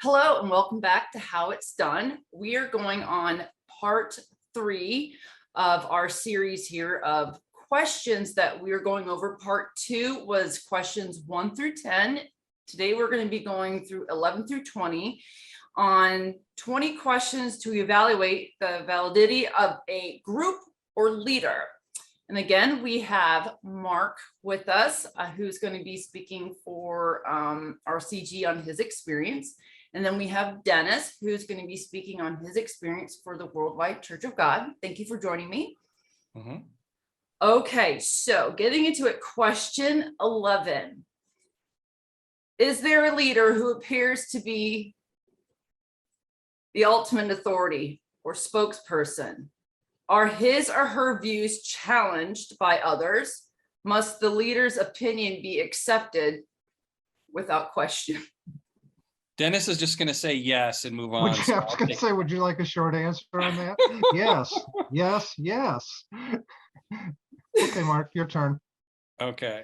Hello and welcome back to How It's Done. We are going on part 3 of our series here of questions that we are going over. Part 2 was questions 1 through 10. Today we're going to be going through 11 through 20 on 20 questions to evaluate the validity of a group or leader. And again, we have Mark with us, who's going to be speaking for our CG on his experience. And then we have Dennis, who's going to be speaking on his experience for the Worldwide Church of God. Thank you for joining me. Okay, so getting into it, question 11. Is there a leader who appears to be the ultimate authority or spokesperson? Are his or her views challenged by others? Must the leader's opinion be accepted without question? Dennis is just going to say yes and move on. I was going to say, would you like a short answer on that? Yes, yes, yes. Okay, Mark, your turn. Okay.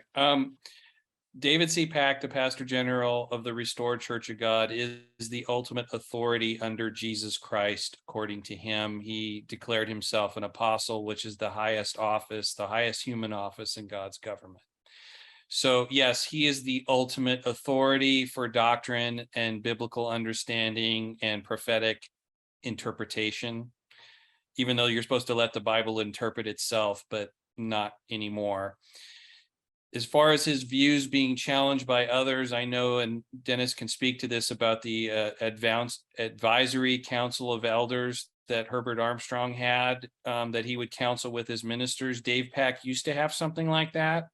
David C. Pack, the Pastor General of the Restored Church of God, is the ultimate authority under Jesus Christ. According to him, he declared himself an apostle, which is the highest office, the highest human office in God's government. So yes, he is the ultimate authority for doctrine and biblical understanding and prophetic interpretation, even though you're supposed to let the Bible interpret itself, but not anymore. As far as his views being challenged by others, I know, and Dennis can speak to this, about the advisory council of elders that Herbert Armstrong had, that he would counsel with his ministers. Dave Pack used to have something like that.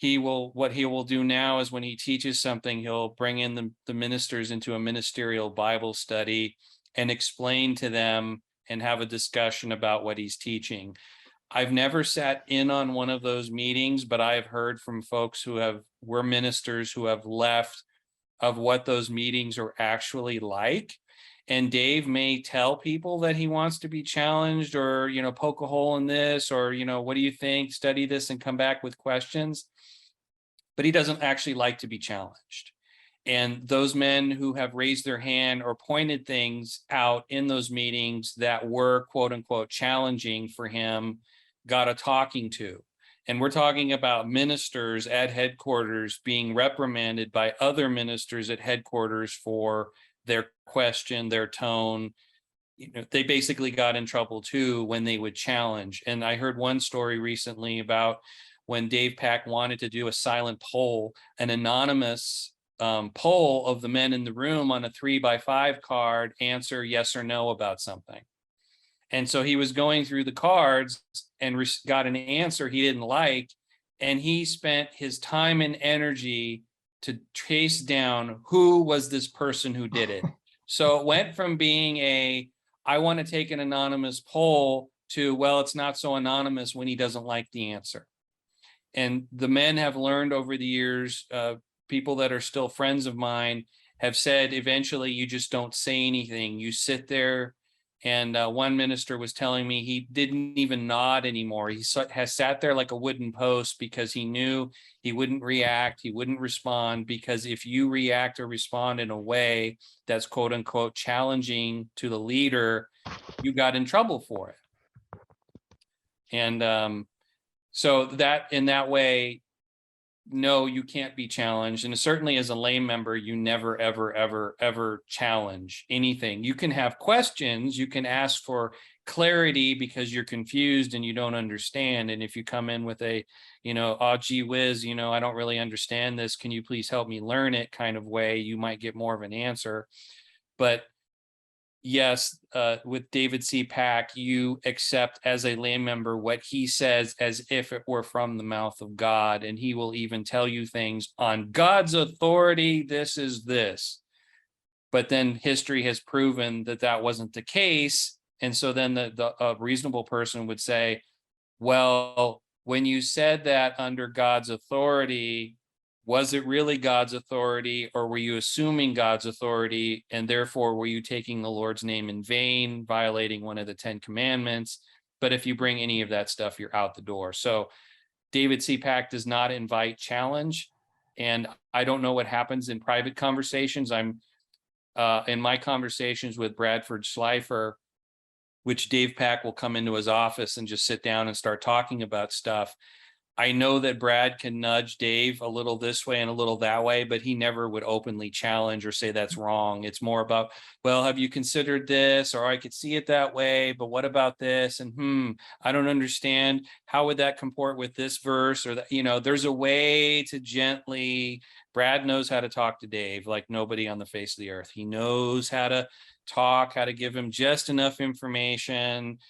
What he will do now is when he teaches something, he'll bring in the ministers into a ministerial Bible study and explain to them and have a discussion about what he's teaching. I've never sat in on one of those meetings, but I've heard from folks who were ministers who have left of what those meetings are actually like. And Dave may tell people that he wants to be challenged, or, poke a hole in this, or, what do you think? Study this and come back with questions. But he doesn't actually like to be challenged. And those men who have raised their hand or pointed things out in those meetings that were, quote unquote, challenging for him, got a talking to. And we're talking about ministers at headquarters being reprimanded by other ministers at headquarters for their question, their tone. They basically got in trouble too when they would challenge. And I heard one story recently about when Dave Pack wanted to do a silent poll, an anonymous poll of the men in the room on a 3x5 card, answer yes or no about something. And so he was going through the cards and got an answer he didn't like. And he spent his time and energy to trace down who was this person who did it. So it went from being I want to take an anonymous poll to, well, it's not so anonymous when he doesn't like the answer. And the men have learned over the years, people that are still friends of mine have said, eventually you just don't say anything. You sit there. And one minister was telling me he didn't even nod anymore. He has sat there like a wooden post because he knew he wouldn't react, he wouldn't respond, because if you react or respond in a way that's quote unquote challenging to the leader, you got in trouble for it. And so that in that way, no, you can't be challenged. And certainly as a lay member, you never, ever, ever, ever challenge anything. You can have questions, you can ask for clarity because you're confused and you don't understand. And if you come in with oh, gee whiz, I don't really understand this, can you please help me learn it kind of way, you might get more of an answer. But yes, with David C. Pack, you accept as a lay member what he says as if it were from the mouth of God. And he will even tell you things on God's authority, this is this. But then history has proven that that wasn't the case. And so then a reasonable person would say, well, when you said that under God's authority, was it really God's authority, or were you assuming God's authority, and therefore were you taking the Lord's name in vain, violating one of the 10 commandments? But if you bring any of that stuff, you're out the door. So David C. Pack does not invite challenge. And I don't know what happens in private conversations. I'm in my conversations with Bradford Schleifer, which 𝗪𝗃 will come into his office and just sit down and start talking about stuff. I know that Brad can nudge Dave a little this way and a little that way, but he never would openly challenge or say that's wrong. It's more about, well, have you considered this? Or I could see it that way, but what about this? And I don't understand. How would that comport with this verse? Or that, there's a way to gently, Brad knows how to talk to Dave like nobody on the face of the earth. He knows how to talk, how to give him just enough information.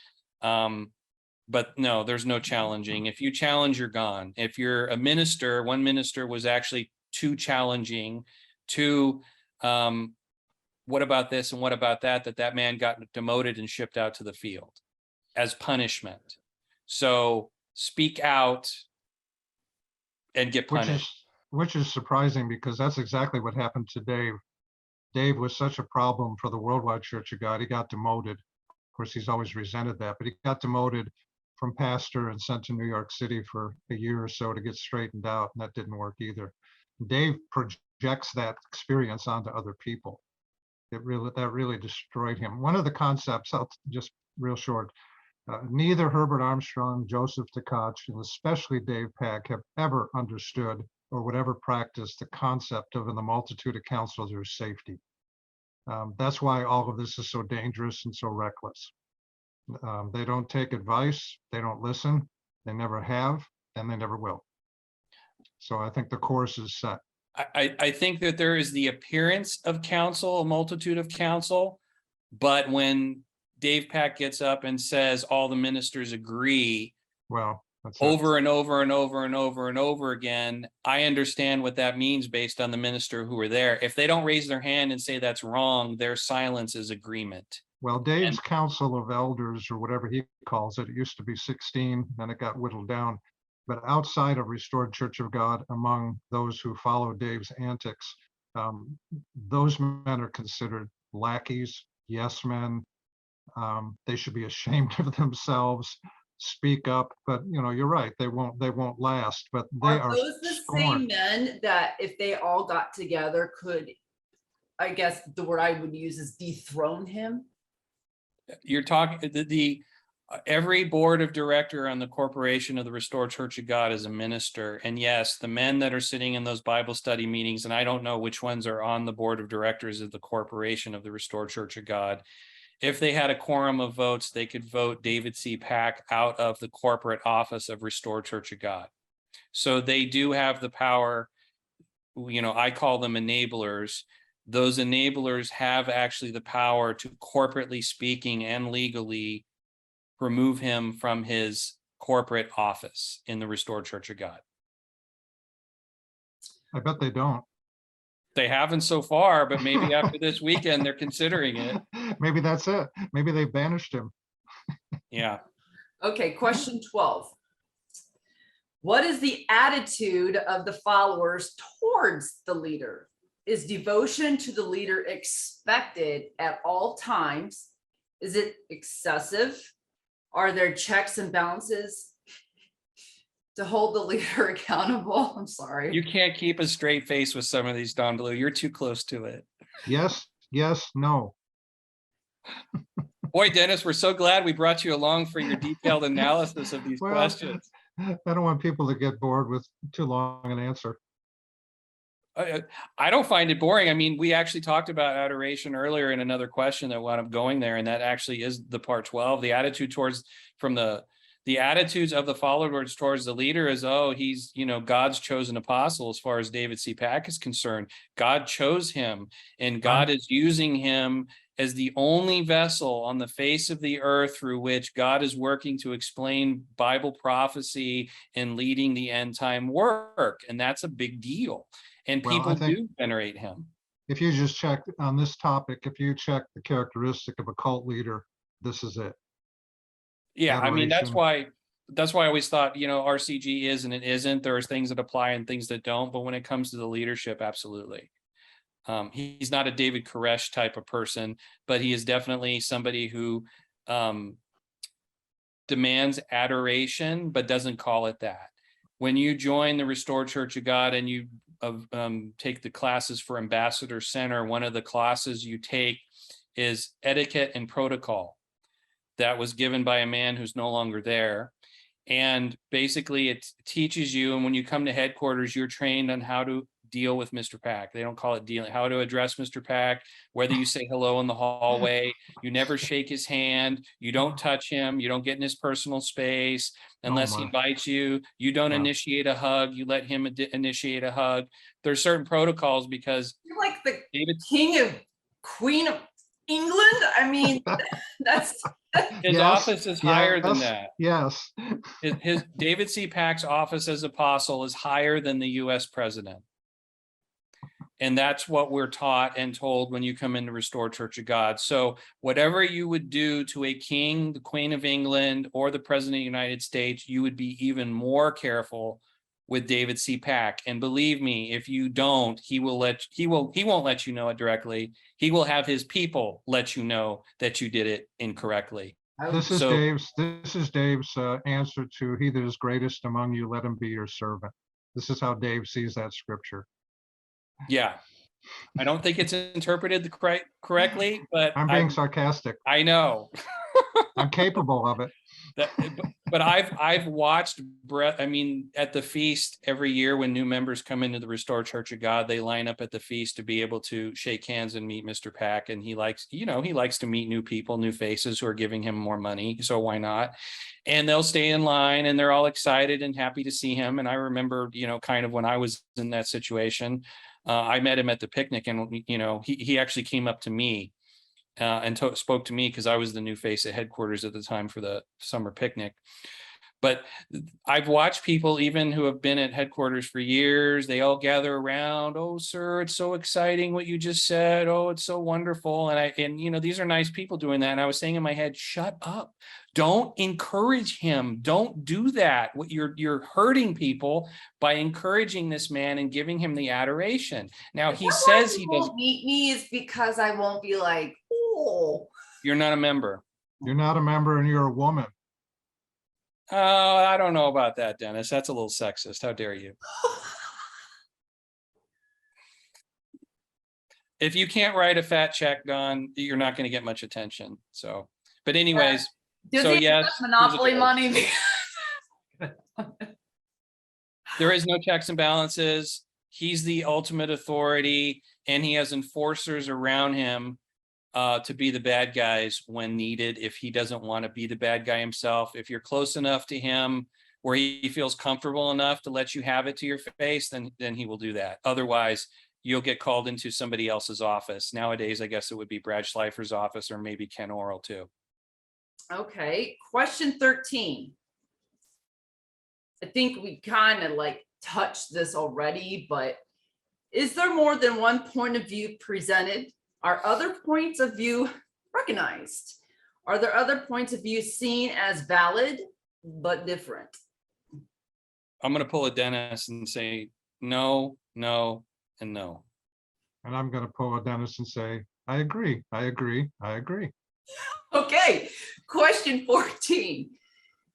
But no, there's no challenging. If you challenge, you're gone. If you're a minister, one minister was actually too challenging, what about this and what about that, that man got demoted and shipped out to the field as punishment. So speak out and get punished. Which is surprising, because that's exactly what happened to Dave. Dave was such a problem for the Worldwide Church of God. He got demoted. Of course, he's always resented that, but he got demoted from pastor and sent to New York City for a year or so to get straightened out, and that didn't work either. Dave projects that experience onto other people. That really destroyed him. One of the concepts, I'll just real short, neither Herbert Armstrong, Joseph Tkach, and especially 𝗪𝗃 have ever understood or would ever practice the concept of in the multitude of counsels there's safety. That's why all of this is so dangerous and so reckless. They don't take advice, they don't listen, they never have, and they never will. So I think the course is set. I think that there is the appearance of counsel, a multitude of counsel, but when 𝗪𝗃 gets up and says all the ministers agree, well, over and over and over and over and over again, I understand what that means based on the minister who were there. If they don't raise their hand and say that's wrong, their silence is agreement. Well, Dave's council of elders, or whatever he calls it, it used to be 16, then it got whittled down. But outside of Restored Church of God, among those who follow Dave's antics, those men are considered lackeys, yes men. They should be ashamed of themselves. Speak up, but you're right. They won't last. But they are those the same men that, if they all got together, could, I guess the word I would use is dethrone him? You're talking every board of director on the corporation of the Restored Church of God is a minister. And yes, the men that are sitting in those Bible study meetings, and I don't know which ones are on the board of directors of the corporation of the Restored Church of God, if they had a quorum of votes, they could vote David C. Pack out of the corporate office of Restored Church of God. So they do have the power. I call them enablers. Those enablers have actually the power to, corporately speaking and legally, remove him from his corporate office in the Restored Church of God. I bet they don't. They haven't so far, but maybe after this weekend, they're considering it. Maybe that's it. Maybe they banished him. Yeah. Okay, question 12. What is the attitude of the followers towards the leader? Is devotion to the leader expected at all times? Is it excessive? Are there checks and balances to hold the leader accountable? I'm sorry. You can't keep a straight face with some of these, Don Blue. You're too close to it. Yes, no. Boy, Dennis, we're so glad we brought you along for your detailed analysis of these questions. I don't want people to get bored with too long an answer. I don't find it boring. I mean, we actually talked about adoration earlier in another question that wound up going there, and that actually is the part 12. The attitude towards, from the attitudes of the followers towards the leader is, oh, he's, God's chosen apostle. As far as David C. Pack is concerned, God chose him, and God is using him as the only vessel on the face of the earth through which God is working to explain Bible prophecy and leading the end time work. And that's a big deal. And people do venerate him. If you just check on this topic, if you check the characteristic of a cult leader, this is it. Yeah, Adoration. I mean, that's why I always thought, RCG is and it isn't. There's things that apply and things that don't. But when it comes to the leadership, absolutely. He's not a David Koresh type of person, but he is definitely somebody who demands adoration, but doesn't call it that. When you join the Restored Church of God and you take the classes for Ambassador Center, one of the classes you take is etiquette and protocol. That was given by a man who's no longer there. And basically it teaches you, and when you come to headquarters, you're trained on how to deal with Mr. Pack. They don't call it dealing, how to address Mr. Pack, whether you say hello in the hallway, you never shake his hand, you don't touch him, you don't get in his personal space unless he invites you, you don't initiate a hug, you let him initiate a hug. There's certain protocols because you're like the Queen of England. I mean, that's his office is higher than that. Yes. His David C. Pack's office as apostle is higher than the US president. And that's what we're taught and told when you come into Restored Church of God. So whatever you would do to a king, the Queen of England, or the President of the United States, you would be even more careful with David C. Pack. And believe me, if you don't, he won't let you know it directly. He will have his people let you know that you did it incorrectly. This is Dave's answer to "He that is greatest among you, let him be your servant." This is how Dave sees that scripture. Yeah, I don't think it's interpreted correctly, but I'm being sarcastic. I know. I'm capable of it. But I've watched I mean, at the feast every year when new members come into the Restored Church of God, they line up at the feast to be able to shake hands and meet Mr. Pack. And he likes to meet new people, new faces who are giving him more money. So why not? And they'll stay in line and they're all excited and happy to see him. And I remember, kind of when I was in that situation, I met him at the picnic, and he actually came up to me and spoke to me because I was the new face at headquarters at the time for the summer picnic. But I've watched people even who have been at headquarters for years, they all gather around. "Oh, sir, it's so exciting what you just said. Oh, it's so wonderful." And these are nice people doing that. And I was saying in my head, shut up. Don't encourage him. Don't do that. You're hurting people by encouraging this man and giving him the adoration. Now he says he doesn't meet me is because I won't be like, oh. You're not a member. You're not a member and you're a woman. Oh, I don't know about that, Dennis. That's a little sexist. How dare you? If you can't write a fat check, Don, you're not going to get much attention. So, but anyways, does so he yes, have monopoly money? There is no checks and balances. He's the ultimate authority, and he has enforcers around him to be the bad guys when needed. If he doesn't want to be the bad guy himself, if you're close enough to him where he feels comfortable enough to let you have it to your face, then he will do that. Otherwise, you'll get called into somebody else's office. Nowadays, I guess it would be Brad Schleifer's office, or maybe Ken Orrell too. Okay, question 13. I think we kind of touched this already, but is there more than one point of view presented? Are other points of view recognized? Are there other points of view seen as valid but different? I'm going to pull a Dennis and say no, no, and no. And I'm going to pull a Dennis and say, I agree, I agree, I agree. Okay, question 14.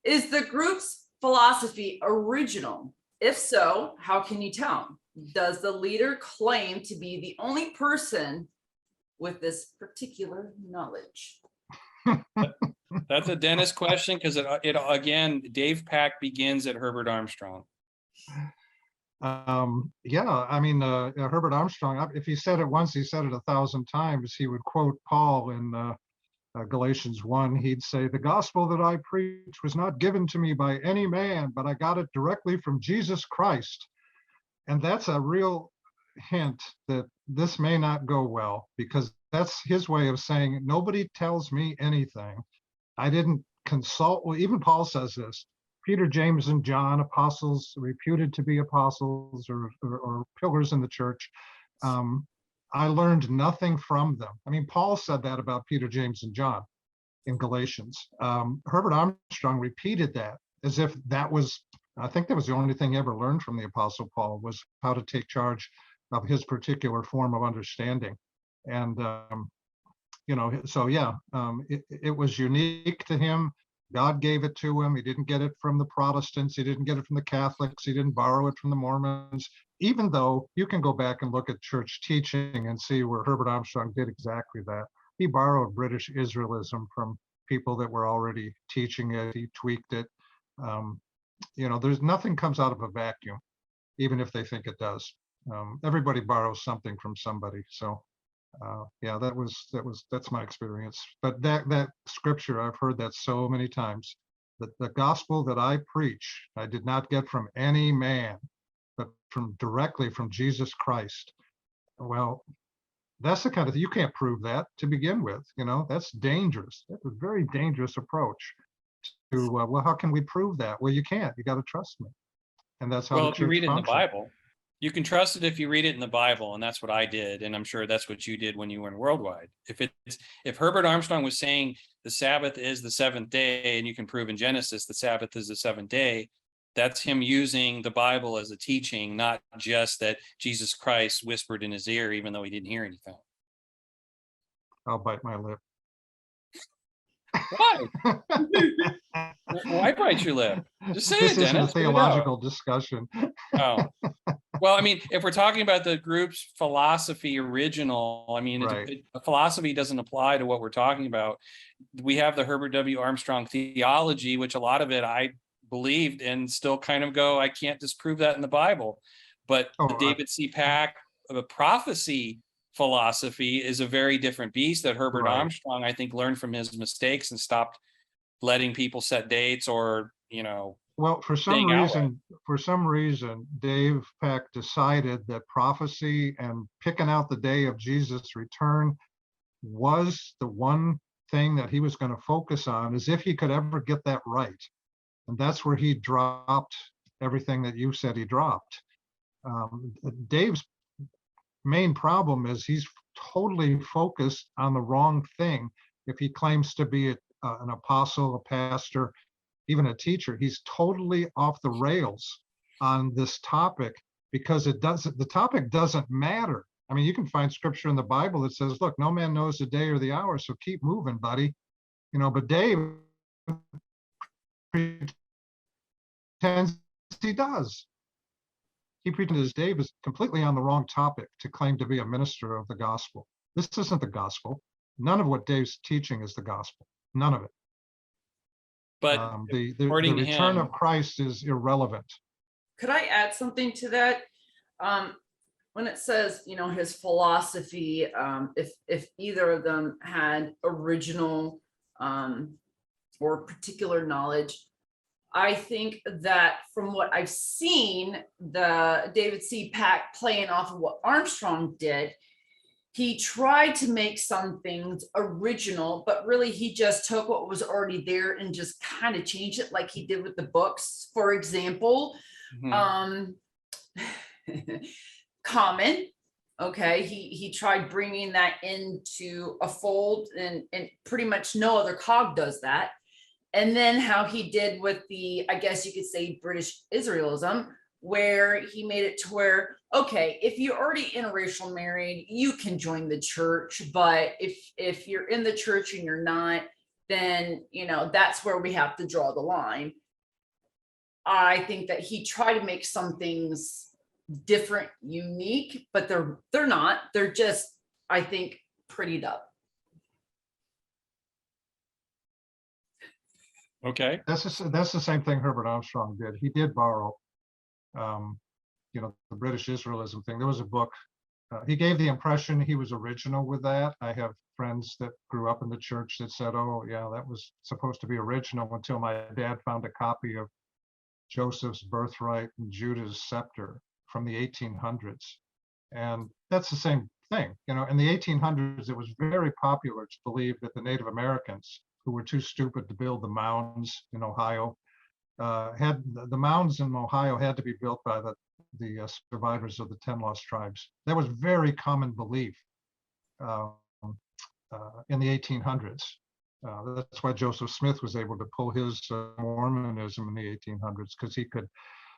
Is the group's philosophy original? If so, how can you tell? Does the leader claim to be the only person with this particular knowledge? That's a Dennis question, because it again, Dave Pack begins at Herbert Armstrong. Yeah, I mean, Herbert Armstrong, if he said it once, he said it 1,000 times. He would quote Paul in Galatians 1. He'd say, "The gospel that I preach was not given to me by any man, but I got it directly from Jesus Christ." And that's a real hint that this may not go well, because that's his way of saying, nobody tells me anything. I didn't consult. Well, even Paul says this. Peter, James, and John, apostles reputed to be apostles or pillars in the church. I learned nothing from them. I mean, Paul said that about Peter, James, and John in Galatians. Herbert Armstrong repeated that as if that was, I think that was the only thing he ever learned from the Apostle Paul, was how to take charge of his particular form of understanding. And, so yeah, it was unique to him. God gave it to him. He didn't get it from the Protestants. He didn't get it from the Catholics. He didn't borrow it from the Mormons, even though you can go back and look at church teaching and see where Herbert Armstrong did exactly that. He borrowed British Israelism from people that were already teaching it. He tweaked it. There's nothing comes out of a vacuum, even if they think it does. Everybody borrows something from somebody. So yeah, that's my experience. But that scripture, I've heard that so many times. That the gospel that I preach, I did not get from any man, but directly from Jesus Christ. Well, that's the kind of thing, you can't prove that to begin with. That's dangerous. That's a very dangerous approach to, well, how can we prove that? Well, you can't. You got to trust me. And that's how Well, the if you church read it in the functions. Bible, you can trust it if you read it in the Bible, and that's what I did, and I'm sure that's what you did when you were in Worldwide. If Herbert Armstrong was saying the Sabbath is the seventh day, and you can prove in Genesis the Sabbath is the seventh day, that's him using the Bible as a teaching, not just that Jesus Christ whispered in his ear, even though he didn't hear anything. I'll bite my lip. Why? Why bite your lip? Just say This it, isn't Dennis. a theological discussion. Oh. Well, I mean, if we're talking about the group's philosophy original, I mean, Right. philosophy doesn't apply to what we're talking about. We have the Herbert W. Armstrong theology, which a lot of it I believed and still kind of go, I can't disprove that in the Bible. But the David C. Pack, the prophecy philosophy is a very different beast that Herbert Right. Armstrong, I think, learned from his mistakes and stopped letting people set dates or, Well, for some reason, Dave Peck decided that prophecy and picking out the day of Jesus' return was the one thing that he was going to focus on, as if he could ever get that right. And that's where he dropped everything that you said he dropped. Dave's main problem is he's totally focused on the wrong thing. If he claims to be an apostle, a pastor, even a teacher, he's totally off the rails on this topic, because the topic doesn't matter. I mean, you can find scripture in the Bible that says, look, no man knows the day or the hour, so keep moving, buddy. But Dave pretends he does. He pretends Dave is completely on the wrong topic to claim to be a minister of the gospel. This isn't the gospel. None of what Dave's teaching is the gospel. None of it. But the return of Christ is irrelevant. Could I add something to that? When it says, his philosophy, if either of them had original or particular knowledge, I think that from what I've seen, the David C. Pack playing off of what Armstrong did, he tried to make some things original, but really he just took what was already there and just kind of changed it, like he did with the books. For example, Common, okay, he tried bringing that into a fold, and pretty much no other cog does that. And then how he did with the, I guess you could say, British Israelism, where he made it to where, okay, if you're already interracial married, you can join the church, but if you're in the church and you're not, then that's where we have to draw the line. I think that he tried to make some things different, unique, but they're not. They're just, I think, prettied up. Okay. That's the same thing Herbert Armstrong did. He did borrow, the British Israelism thing. There was a book. He gave the impression he was original with that. I have friends that grew up in the church that said, oh, yeah, that was supposed to be original, until my dad found a copy of Joseph's Birthright and Judah's Scepter from the 1800s. And that's the same thing. In the 1800s, it was very popular to believe that the Native Americans, who were too stupid to build the mounds in Ohio, had the mounds in Ohio had to be built by the survivors of the 10 lost tribes. That was very common belief in the 1800s. That's why Joseph Smith was able to pull his Mormonism in the 1800s, because he could,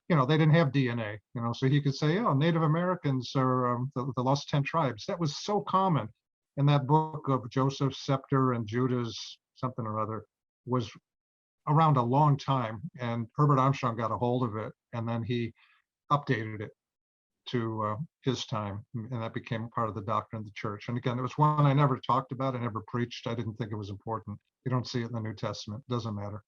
they didn't have DNA, so he could say, oh, Native Americans are the lost 10 tribes. That was so common. And that book of Joseph's Scepter and Judah's something or other was around a long time, and Herbert Armstrong got a hold of it, and then he updated it to his time, and that became part of the doctrine of the church. And again, it was one I never talked about, I never preached. I didn't think it was important. You don't see it in the New Testament. It doesn't matter.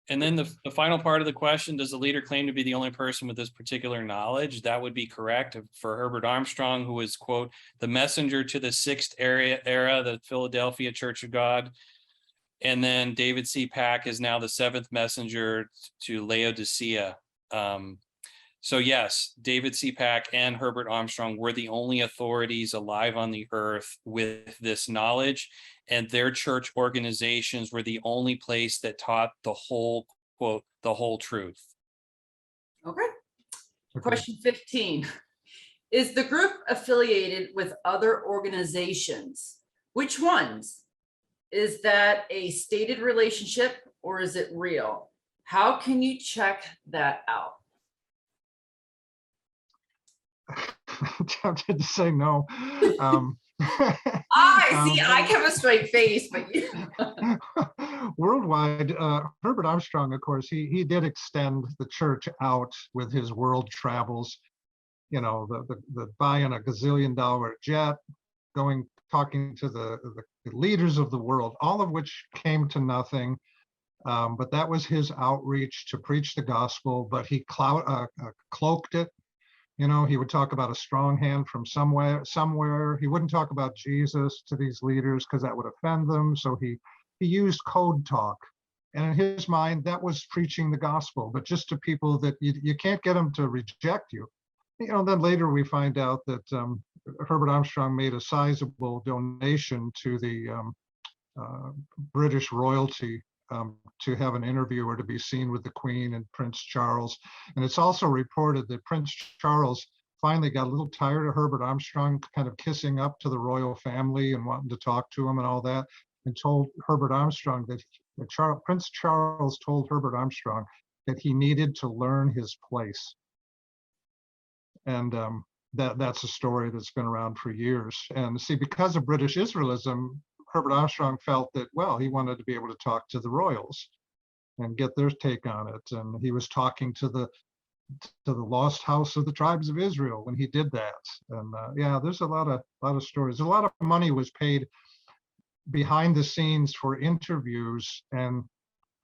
And then the final part of the question, does the leader claim to be the only person with this particular knowledge? That would be correct for Herbert Armstrong, who was, quote, the messenger to the sixth era, the Philadelphia Church of God. And then David C. Pack is now the seventh messenger to Laodicea. So yes, David C. Pack and Herbert Armstrong were the only authorities alive on the earth with this knowledge, and their church organizations were the only place that taught the whole, quote, the whole truth. Okay. Question 15. Is the group affiliated with other organizations? Which ones? Is that a stated relationship or is it real? How can you check that out? I'm tempted to say no. I have a straight face, but you. Worldwide, Herbert Armstrong, of course, he did extend the church out with his world travels. You know, the buying a gazillion-dollar jet, talking to the leaders of the world, all of which came to nothing. But that was his outreach to preach the gospel, but he cloaked it. You know, he would talk about a strong hand from somewhere. He wouldn't talk about Jesus to these leaders because that would offend them. So he used code talk. And in his mind, that was preaching the gospel, but just to people that you can't get them to reject you. You know, then later we find out that Herbert Armstrong made a sizable donation to the British royalty to have an interview or to be seen with the Queen and Prince Charles. And it's also reported that Prince Charles finally got a little tired of Herbert Armstrong kind of kissing up to the royal family and wanting to talk to him and all that, and told Herbert Armstrong that Prince Charles told Herbert Armstrong that he needed to learn his place. And that's a story that's been around for years. And see, because of British Israelism, Herbert Armstrong felt that, well, he wanted to be able to talk to the royals and get their take on it. And he was talking to the lost house of the tribes of Israel when he did that. And yeah, there's a lot of stories. A lot of money was paid behind the scenes for interviews and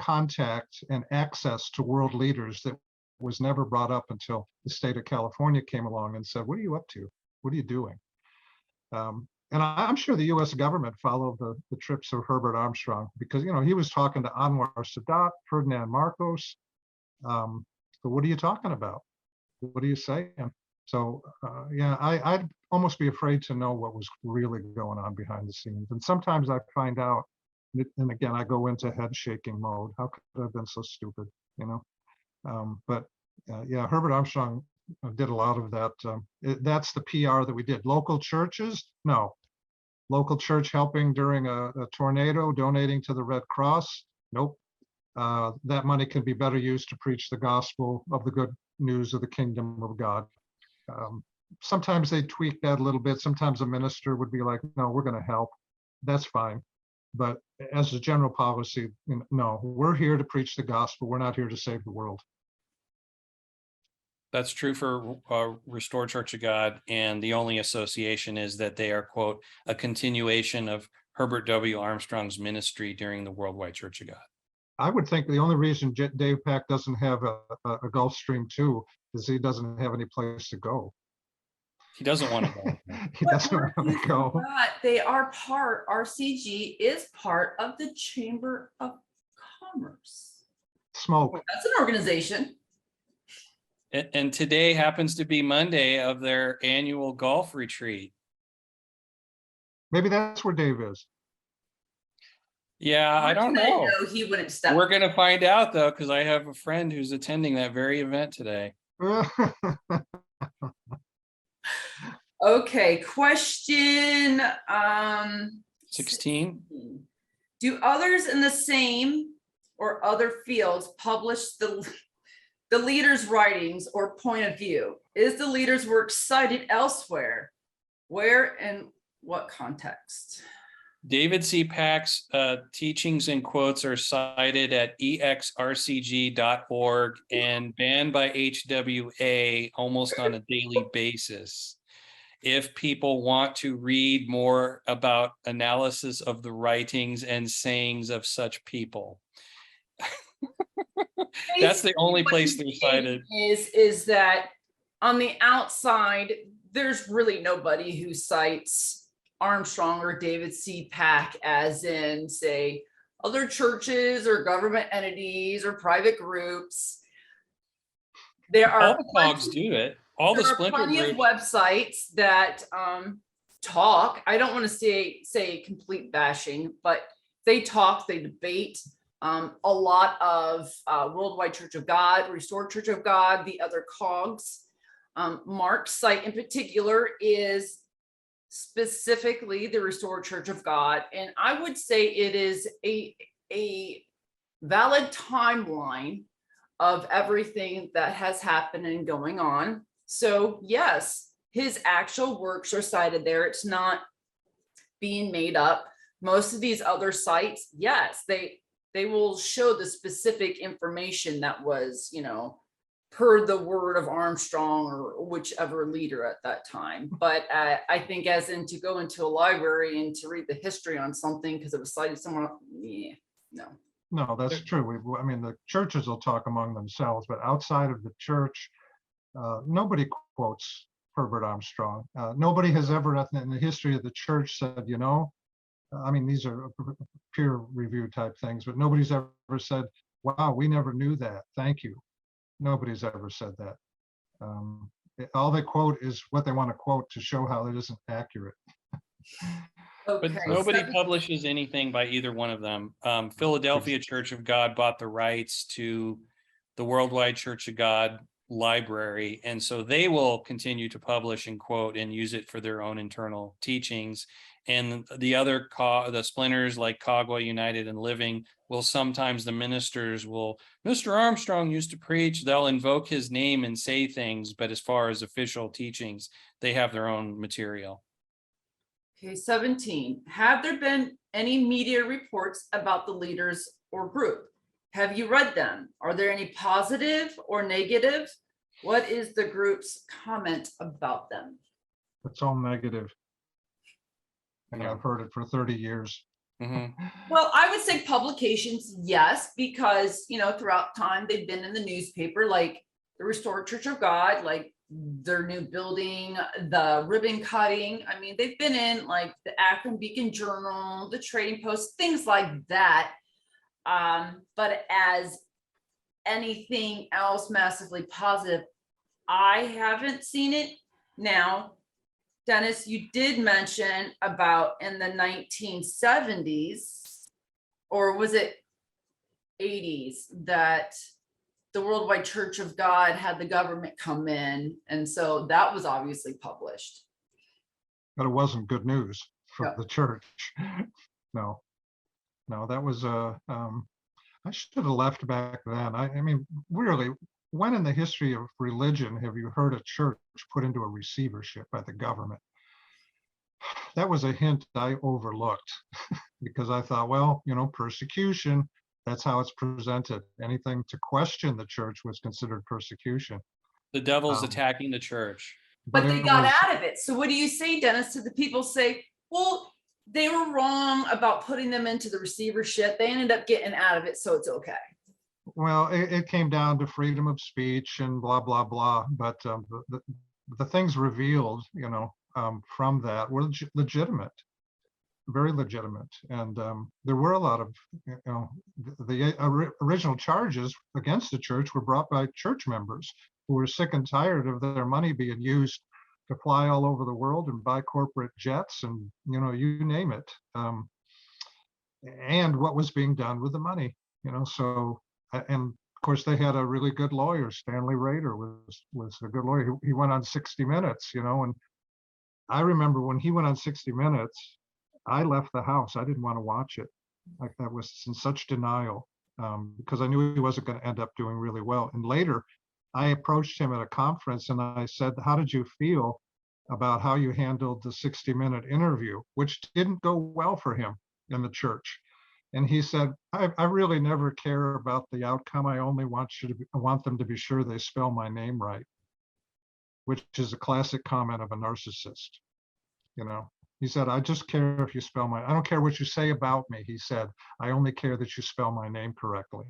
contact and access to world leaders that was never brought up until the state of California came along and said, what are you up to? What are you doing? And I'm sure the US government followed the trips of Herbert Armstrong because, you know, he was talking to Anwar Sadat, Ferdinand Marcos. So what are you talking about? What are you saying? So yeah, I'd almost be afraid to know what was really going on behind the scenes. And sometimes I find out, and again, I go into head shaking mode. How could I have been so stupid, you know? But yeah, Herbert Armstrong did a lot of that. That's the PR that we did. Local churches, no. Local church helping during a tornado, donating to the Red Cross, nope. That money can be better used to preach the gospel of the good news of the kingdom of God. Sometimes they tweak that a little bit. Sometimes a minister would be like, no, we're going to help. That's fine. But as a general policy, no, we're here to preach the gospel. We're not here to save the world. That's true for Restored Church of God, and the only association is that they are, quote, a continuation of Herbert W. Armstrong's ministry during the Worldwide Church of God. I would think the only reason Dave Pack doesn't have a Gulfstream 2 is he doesn't have any place to go. He doesn't want to go. He doesn't want to go. But they are RCG is part of the Chamber of Commerce. Smoke. That's an organization. And today happens to be Monday of their annual golf retreat. Maybe that's where Dave is. Yeah, I don't know. He wouldn't step. We're going to find out, though, because I have a friend who's attending that very event today. Okay, question 16. Do others in the same or other fields publish the leader's writings or point of view? Is the leader's work cited elsewhere? Where and what context? 𝗪𝗠𝗂𝗃's teachings and quotes are cited at exrcg.org and banned by HWA almost on a daily basis. If people want to read more about analysis of the writings and sayings of such people. That's the only place they're cited. Is that on the outside, there's really nobody who cites Armstrong or 𝗪𝗠𝗂𝗃 as in, say, other churches or government entities or private groups. There are all the COGs do it. All the splinter plenty groups. of websites that talk. I don't want to say complete bashing, but they talk, they debate. A lot of Worldwide Church of God, Restored Church of God, the other COGs. Mark's site in particular is specifically the Restored Church of God, and I would say it is a valid timeline of everything that has happened and going on. So yes, his actual works are cited there. It's not being made up. Most of these other sites, yes, they will show the specific information that was, you know, per the word of Armstrong or whichever leader at that time. But I think as in to go into a library and to read the history on something because it was cited somewhere, yeah, no. No, that's true. I mean, the churches will talk among themselves, but outside of the church, nobody quotes Herbert Armstrong. Nobody has ever in the history of the church said, you know, I mean, these are peer review type things, but nobody's ever said, wow, we never knew that. Thank you. Nobody's ever said that. All they quote is what they want to quote to show how it isn't accurate. But Okay, nobody publishes anything by either one of them. Philadelphia Church of God bought the rights to the Worldwide Church of God library, and so they will continue to publish and quote and use it for their own internal teachings. And the other the splinters like Cagua United and Living will sometimes, the ministers will, Mr. Armstrong used to preach, they'll invoke his name and say things, but as far as official teachings, they have their own material. Okay, 17. Have there been any media reports about the leaders or group? Have you read them? Are there any positive or negative? What is the group's comment about them? It's all negative. And I've heard it for 30 years. Mm-hmm. Well, I would say publications, yes, because, you know, throughout time, they've been in the newspaper, like the Restored Church of God, like their new building, the ribbon cutting. I mean, they've been in like the Akron Beacon Journal, the Trading Post, things like that. But as anything else massively positive, I haven't seen it. Now, Dennis, you did mention about in the 1970s, or was it 80s, that the Worldwide Church of God had the government come in. And so that was obviously published. But it wasn't good news for Yeah. the church. No, that was, I should have left back then. I mean, really, when in the history of religion have you heard a church put into a receivership by the government? That was a hint I overlooked because I thought, well, you know, persecution, that's how it's presented. Anything to question the church was considered persecution. The devil's attacking the church. But they got out of it. So what do you say, Dennis, to the people say, well, they were wrong about putting them into the receivership. They ended up getting out of it, so it's okay. Well, it came down to freedom of speech and blah, blah, blah. But the things revealed, you know, from that were legitimate, very legitimate. And there were a lot of, you know, the original charges against the church were brought by church members who were sick and tired of their money being used to fly all over the world and buy corporate jets and, you know, you name it. And what was being done with the money, you know, so, and of course they had a really good lawyer. Stanley Rader was a good lawyer. He went on 60 Minutes, you know, and I remember when he went on 60 Minutes, I left the house. I didn't want to watch it. Like, I was in such denial because I knew he wasn't going to end up doing really well. And later I approached him at a conference and I said, how did you feel about how you handled the 60-minute interview, which didn't go well for him in the church. And he said, I really never care about the outcome. I only I want them to be sure they spell my name right, which is a classic comment of a narcissist. You know, he said, I just care if you spell I don't care what you say about me. He said, I only care that you spell my name correctly.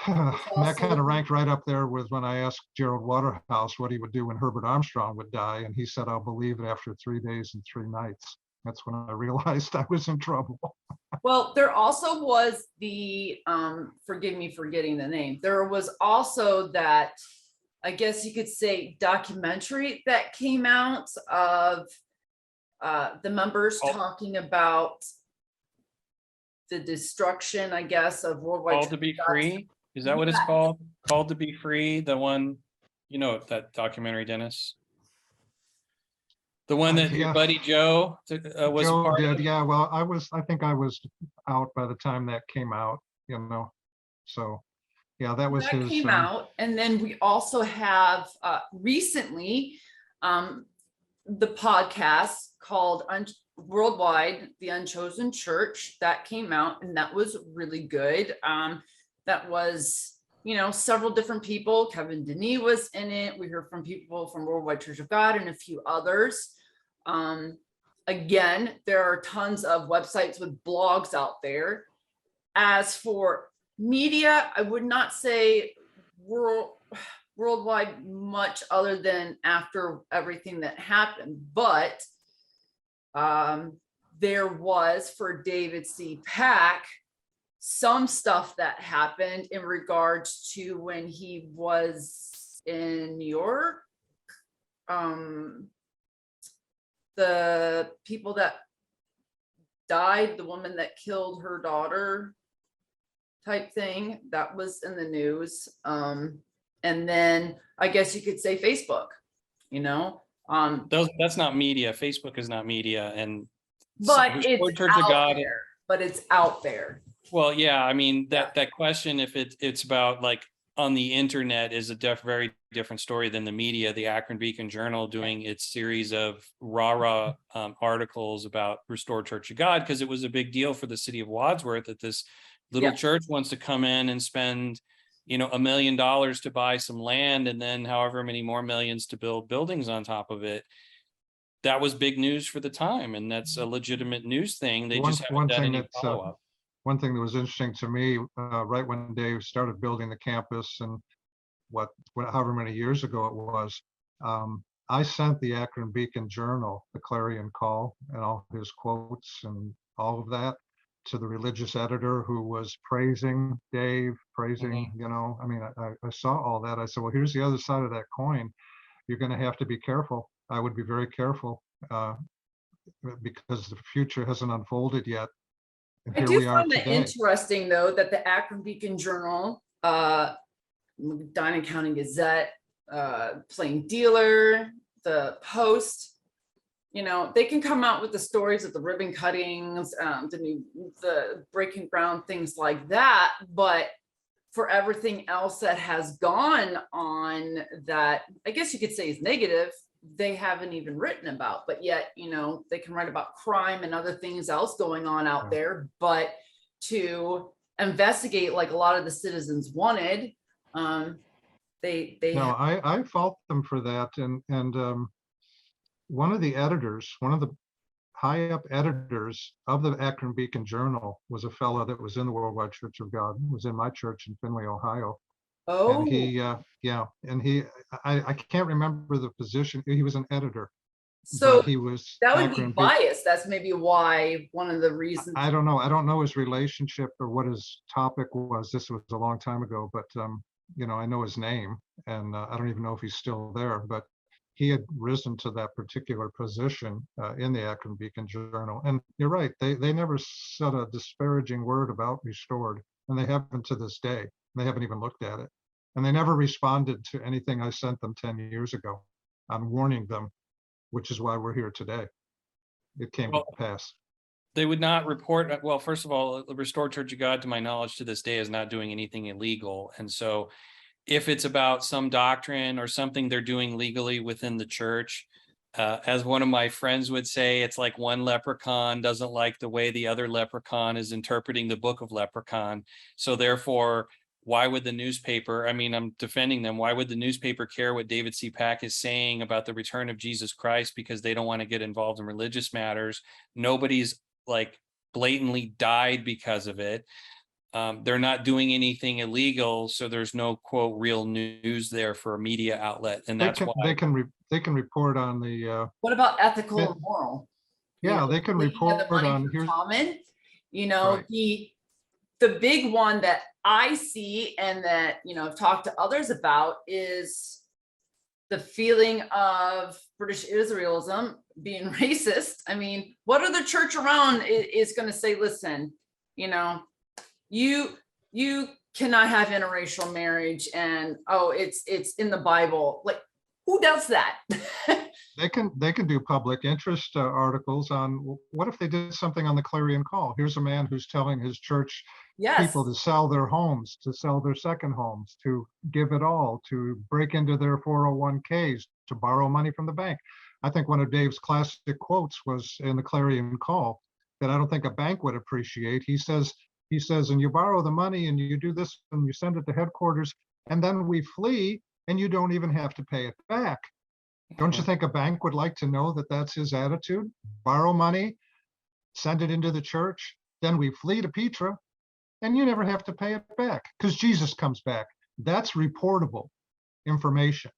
And that kind of ranked right up there with when I asked Gerald Waterhouse what he would do when Herbert Armstrong would die. And he said, I'll believe it after 3 days and 3 nights. That's when I realized I was in trouble. Well, there also was the, forgive me for getting the name. There was also that, I guess you could say, documentary that came out of the members talking about the destruction, I guess, of worldwide. Called to Be Free. Is that what it's called? Called to Be Free. The one, you know, that documentary, Dennis. The one that your buddy Joe was Joe part did, of. yeah. Well, I think I was out by the time that came out, you know. So, yeah, that was his. Came out, and then we also have recently the podcast called Worldwide, the Unchosen Church, that came out, and that was really good. That was, you know, several different people. Kevin Denny was in it. We heard from people from Worldwide Church of God and a few others. Again, there are tons of websites with blogs out there. As for media, I would not say worldwide much other than after everything that happened, but there was, for David C. Pack, some stuff that happened in regards to when he was in New York. The people that died, the woman that killed her daughter type thing, that was in the news. And then I guess you could say Facebook, you know. That's not media. Facebook is not media. And but it's out there. But it's out there. Well, yeah, I mean, that question, if it's about like on the internet, is a very different story than the media. The Akron Beacon Journal doing its series of rah-rah articles about Restored Church of God, because it was a big deal for the city of Wadsworth that this little church wants to come in and spend, you know, $1 million to buy some land and then however many more millions to build buildings on top of it. That was big news for the time, and that's a legitimate news thing. They just haven't done any follow-up. One thing that was interesting to me, right when Dave started building the campus, and however many years ago it was, I sent the Akron Beacon Journal, the clarion call, and all his quotes and all of that to the religious editor, who was praising Dave, you know, I mean, I saw all that. I said, well, here's the other side of that coin. You're going to have to be careful. I would be very careful because the future hasn't unfolded yet. I do find it interesting, though, that the Akron Beacon Journal, Medina County Gazette, Plain Dealer, the Post, you know, they can come out with the stories of the ribbon cuttings, the breaking ground, things like that. But for everything else that has gone on that, I guess you could say is negative, they haven't even written about. But yet, you know, they can write about crime and other things else going on out there. But to investigate, like a lot of the citizens wanted, I fault them for that. And one of the editors, one of the high up editors of the Akron Beacon Journal, was a fellow that was in the Worldwide Church of God, was in my church in Findlay, Ohio. Oh, and he, I can't remember the position. He was an editor. So he was that would be biased. That's maybe why one of the reasons. I don't know. I don't know his relationship or what his topic was. This was a long time ago, but you know, I know his name, and I don't even know if he's still there. But he had risen to that particular position in the Akron Beacon Journal. And you're right. They never said a disparaging word about Restored, and they haven't to this day. They haven't even looked at it, and they never responded to anything I sent them 10 years ago on warning them, which is why we're here today. It came to pass. They would not report. Well, first of all, the Restored Church of God, to my knowledge, to this day is not doing anything illegal. And so if it's about some doctrine or something they're doing legally within the church, As one of my friends would say, it's like one leprechaun doesn't like the way the other leprechaun is interpreting the book of Leprechaun. So therefore, why would the newspaper, I mean, I'm defending them, why would the newspaper care what David C. Pack is saying about the return of Jesus Christ, because they don't want to get involved in religious matters? Nobody's like blatantly died because of it. They're not doing anything illegal, so there's no quote real news there for a media outlet, and that's why they can report on the What about ethical Yeah. and moral? yeah, they can report on here's here's common. You know, Right. the big one that I see and that, you know, I've talked to others about is the feeling of British Israelism being racist. I mean, what other church around is going to say, listen, you know, you cannot have interracial marriage, and oh, it's in the Bible. Like, who does that? they can do public interest articles on what if they did something on the Clarion Call. Here's a man who's telling his church Yes. people to sell their homes, to sell their second homes, to give it all, to break into their 401ks, to borrow money from the bank. I think one of Dave's classic quotes was in the Clarion Call that I don't think a bank would appreciate. He says, and you borrow the money and you do this and you send it to headquarters, and then we flee and you don't even have to pay it back. Don't you think a bank would like to know that that's his attitude? Borrow money, send it into the church, then we flee to Petra, and you never have to pay it back because Jesus comes back. That's reportable information.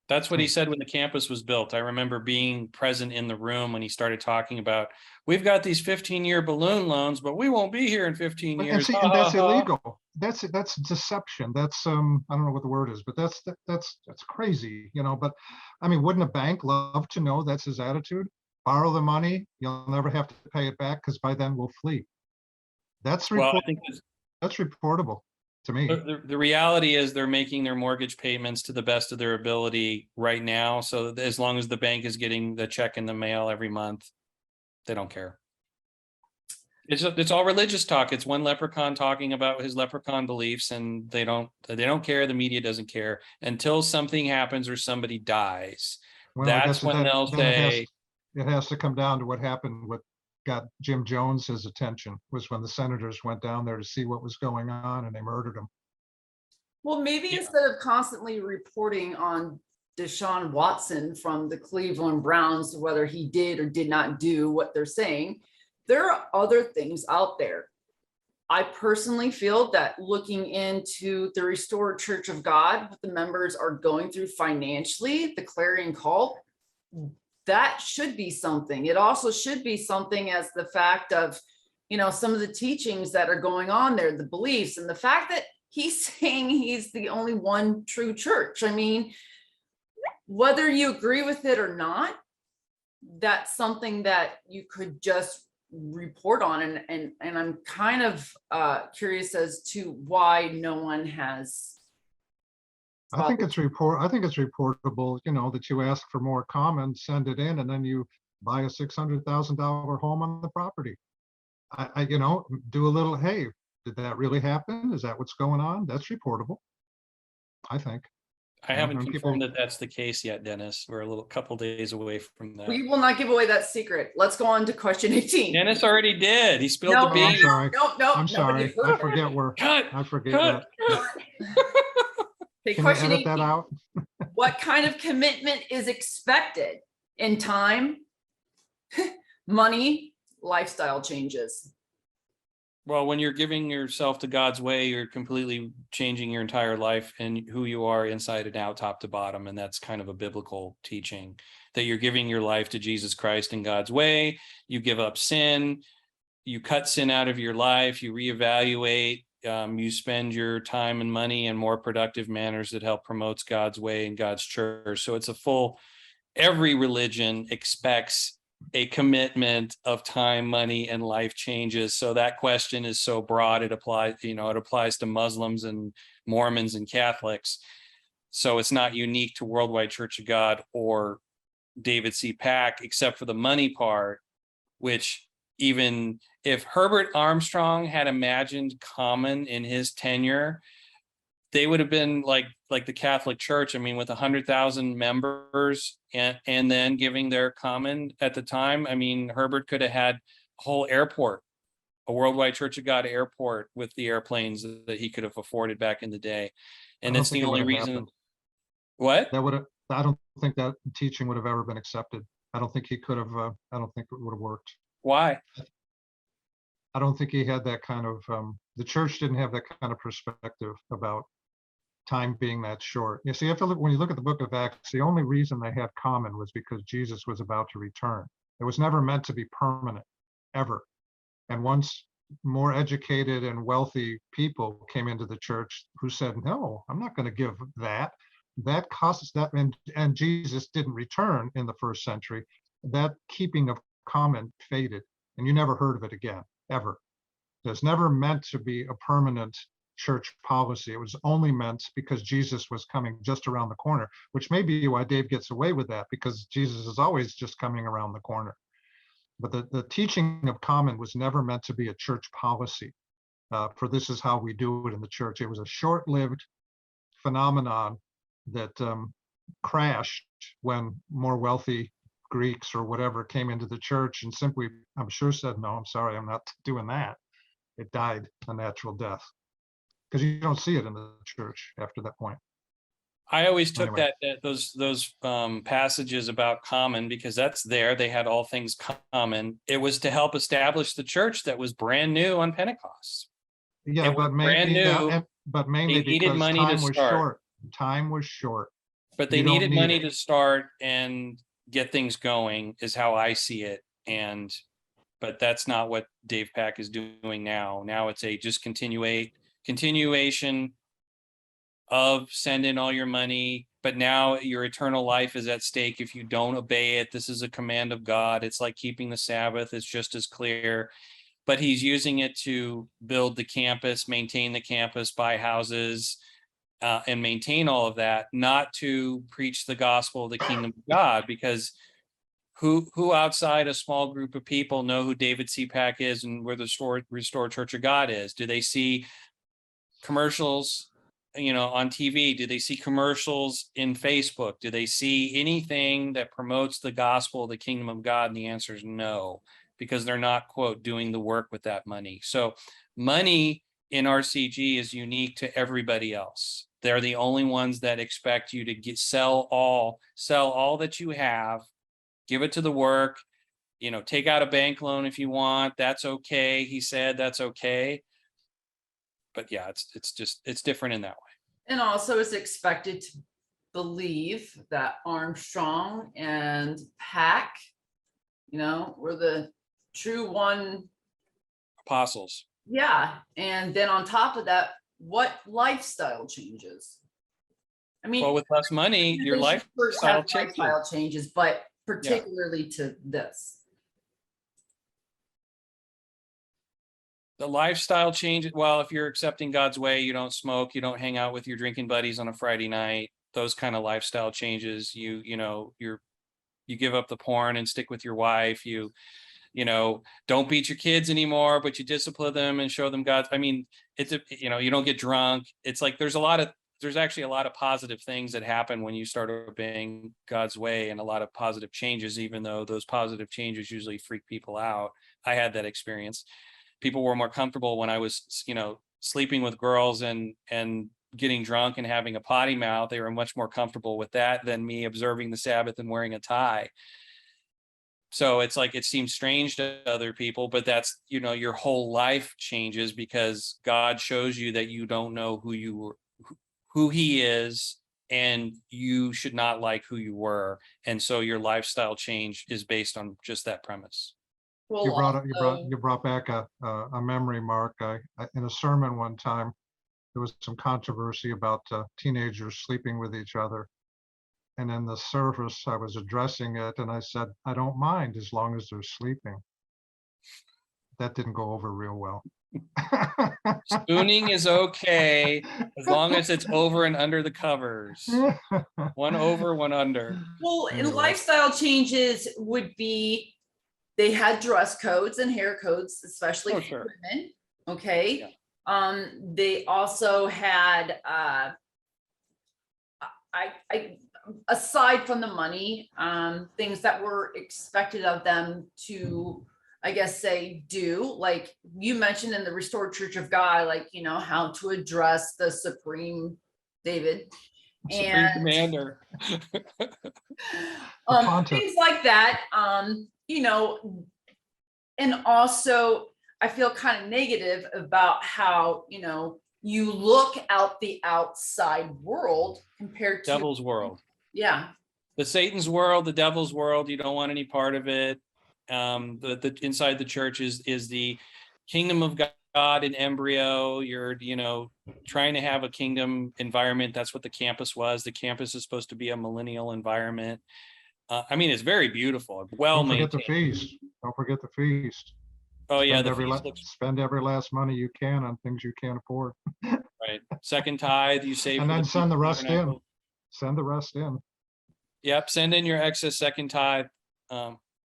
That's what he said when the campus was built. I remember being present in the room when he started talking about, we've got these 15-year balloon loans, but we won't be here in 15 years. And see, and that's illegal. That's deception. That's I don't know what the word is, but that's crazy, you know. But I mean, wouldn't a bank love to know that's his attitude? Borrow the money, you'll never have to pay it back because by then we'll flee. That's well, I think that's reportable to me. The reality is they're making their mortgage payments to the best of their ability right now. So as long as the bank is getting the check in the mail every month, they don't care. It's all religious talk. It's one leprechaun talking about his leprechaun beliefs, and they don't care. The media doesn't care until something happens or somebody dies. Well, that's when they'll say it has to come down to what happened with got Jim Jones's attention, was when the senators went down there to see what was going on and they murdered him. Well, maybe instead of constantly reporting on Deshaun Watson from the Cleveland Browns, whether he did or did not do what they're saying, there are other things out there. I personally feel that looking into the Restored Church of God, what the members are going through financially, the Clarion Call, that should be something. It also should be something as the fact of, you know, some of the teachings that are going on there, the beliefs, and the fact that he's saying he's the only one true church. I mean, whether you agree with it or not, that's something that you could just report on. And I'm kind of curious as to why no one has. I think it's reportable, you know, that you ask for more comments, send it in, and then you buy a $600,000 home on the property. I you know, do a little, hey, did that really happen? Is that what's going on? That's reportable, I think. I haven't confirmed that that's the case yet, Dennis. We're a couple days away from that. We will not give away that secret. Let's go on to question 18. Dennis already did. He spilled the beans. No, I'm sorry. I forget where. I forget that. Okay, Can I edit that out? What kind of commitment is expected in time, money, lifestyle changes? Well, when you're giving yourself to God's way, you're completely changing your entire life and who you are inside and out, top to bottom. And that's kind of a biblical teaching, that you're giving your life to Jesus Christ in God's way. You give up sin, you cut sin out of your life, you reevaluate, you spend your time and money in more productive manners that help promotes God's way and God's church. So it's every religion expects a commitment of time, money, and life changes. So that question is so broad, it applies to Muslims and Mormons and Catholics. So it's not unique to Worldwide Church of God or David C. Pack, except for the money part, which even if Herbert Armstrong had imagined common in his tenure, they would have been like the Catholic Church. I mean, with 100,000 members and then giving their common at the time. I mean, Herbert could have had a whole airport, a worldwide Church of God airport with the airplanes that he could have afforded back in the day. And that's the only reason. Happened. What? That would have, I don't think that teaching would have ever been accepted. I don't think he could have, I don't think it would have worked. Why? I don't think he had that kind of, the church didn't have that kind of perspective about time being that short. You see, when you look at the book of Acts, the only reason they had common was because Jesus was about to return. It was never meant to be permanent, ever. And once more educated and wealthy people came into the church who said, no, I'm not going to give that. That costs that, and Jesus didn't return in the first century. That keeping of common faded, and you never heard of it again, ever. It was never meant to be a permanent church policy. It was only meant because Jesus was coming just around the corner, which may be why Dave gets away with that, because Jesus is always just coming around the corner. But the teaching of common was never meant to be a church policy. For this is how we do it in the church. It was a short-lived phenomenon that crashed when more wealthy Greeks or whatever came into the church and simply, I'm sure, said, no, I'm sorry, I'm not doing that. It died a natural death, because you don't see it in the church after that point. I always took Anyway. those passages about common, because that's there. They had all things common. It was to help establish the church that was brand new on Pentecost. Yeah, but mainly, but mainly because money time to was start. short. Time was short. But they needed money to start and get things going, is how I see it. But that's not what 𝗪𝗃𝗃 is doing now. Now it's a just continuation of send in all your money, but now your eternal life is at stake if you don't obey it. This is a command of God. It's like keeping the Sabbath. It's just as clear. But he's using it to build the campus, maintain the campus, buy houses, and maintain all of that, not to preach the gospel of the kingdom of God, because who outside a small group of people know who 𝗪𝗏𝗃 is and where the Restored Church of God is? Do they see commercials, on TV? Do they see commercials in Facebook? Do they see anything that promotes the gospel of the kingdom of God? And the answer is no, because they're not, quote, doing the work with that money. So money in RCG is unique to everybody else. They're the only ones that expect you to sell all that you have, give it to the work, take out a bank loan if you want. That's okay. He said that's okay. But yeah, it's different in that way. And also is expected to believe that Armstrong and Pack, were the true one. Apostles. Yeah. And then on top of that, what lifestyle changes? I mean, well, with less money, your lifestyle changes, but particularly to this. The lifestyle change. Well, if you're accepting God's way, you don't smoke, you don't hang out with your drinking buddies on a Friday night, those kind of lifestyle changes. You give up the porn and stick with your wife. You don't beat your kids anymore, but you discipline them and show them God's. I mean, you don't get drunk. It's like there's actually a lot of positive things that happen when you start obeying God's way, and a lot of positive changes, even though those positive changes usually freak people out. I had that experience. People were more comfortable when I was, sleeping with girls and getting drunk and having a potty mouth. They were much more comfortable with that than me observing the Sabbath and wearing a tie. So it's like, it seems strange to other people, but that's, your whole life changes because God shows you that you don't know who he is, and you should not like who you were. And so your lifestyle change is based on just that premise. Well, you brought back a memory, Mark. In a sermon one time, there was some controversy about teenagers sleeping with each other. And in the service, I was addressing it, and I said, I don't mind as long as they're sleeping. That didn't go over real well. Spooning is okay as long as it's over and under the covers. One over, one under. Well, and lifestyle changes would be, they had dress codes and hair codes, especially for women. Okay. They also had, aside from the money, things that were expected of them to, I guess, say do, like you mentioned in the Restored Church of God, like, you know, how to address the Supreme David. Supreme Commander. Things like that, you know, and also I feel kind of negative about how, you know, you look out the outside world compared to Devil's world. Yeah. The Satan's world, the devil's world, you don't want any part of it. The inside the church is the kingdom of God in embryo. You're, you know, trying to have a kingdom environment. That's what the campus was. The campus is supposed to be a millennial environment. I mean, it's very beauuful. Well maintained. Don't forget the feast. Don't forget the feast. Oh yeah, spend every last money you can on things you can't afford. Right. Second tithe, you save, and then send the rest in. Send the rest in. Yep. Send in your excess second tithe.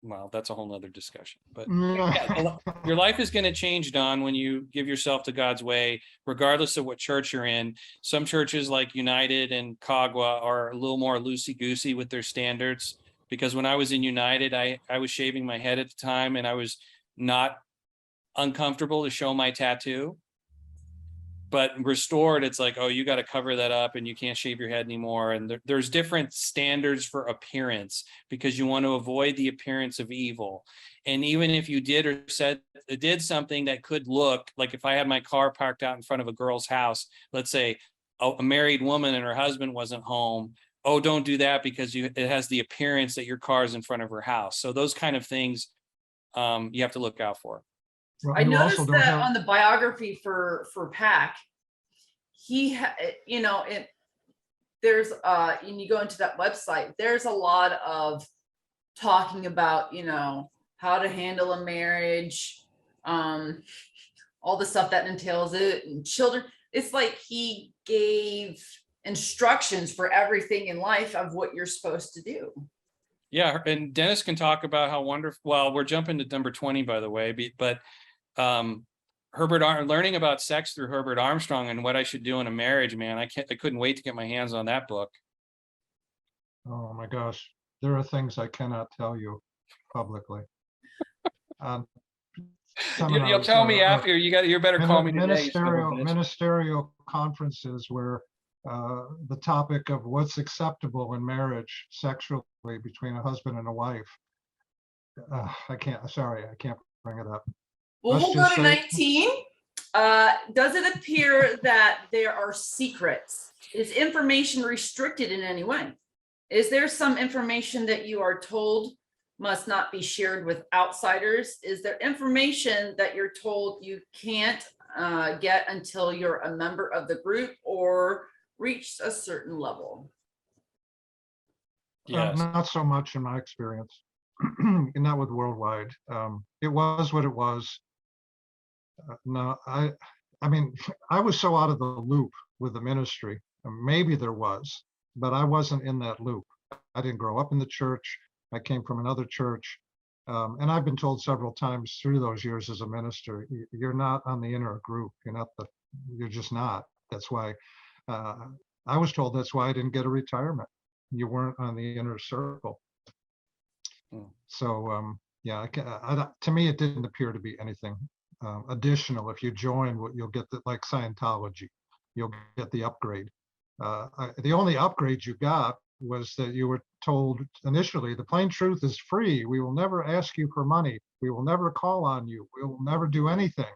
Well, that's a whole nother discussion, but yeah, your life is going to change, Don, when you give yourself to God's way, regardless of what church you're in. Some churches like United and 𝗏𝗏𝗀𝗏 are a little more loosey-goosey with their standards, because when I was in United, I was shaving my head at the time, and I was not uncomfortable to show my tattoo. But Restored, it's like, oh, you got to cover that up and you can't shave your head anymore. And there's different standards for appearance, because you want to avoid the appearance of evil. And even if you did or did something that could look like, if I had my car parked out in front of a girl's house, let's say a married woman and her husband wasn't home, oh, don't do that, because it has the appearance that your car is in front of her house. So those kind of things you have to look out for. Well, I noticed that on the biography for Pack, he, you know, there's and you go into that website, there's a lot of talking about, you know, how to handle a marriage, all the stuff that entails it, and children. It's like he gave instructions for everything in life of what you're supposed to do. Yeah, and Dennis can talk about how wonderful. Well, we're jumping to number 20, by the way, but learning about sex through Herbert Armstrong and what I should do in a marriage, man, I couldn't wait to get my hands on that book. Oh my gosh, there are things I cannot tell you publicly. You'll tell me after. You better call me today. Ministerial conferences where the topic of what's acceptable in marriage sexually between a husband and a wife. I can't bring it up. Well, we'll go to 19. Does it appear that there are secrets? Is information restricted in any way? Is there some information that you are told must not be shared with outsiders? Is there information that you're told you can't get until you're a member of the group or reach a certain level? Yes. Not so much in my experience. Not with Worldwide. It was what it was. No, I mean, I was so out of the loop with the ministry. Maybe there was, but I wasn't in that loop. I didn't grow up in the church. I came from another church. And I've been told several times through those years as a minister, you're not on the inner group. You're just not. That's why I was told that's why I didn't get a retirement. You weren't on the inner circle. So yeah, to me, it didn't appear to be anything additional. If you join, you'll get like Scientology, you'll get the upgrade. The only upgrade you got was that you were told initially, the plain truth is free. We will never ask you for money. We will never call on you. We will never do anything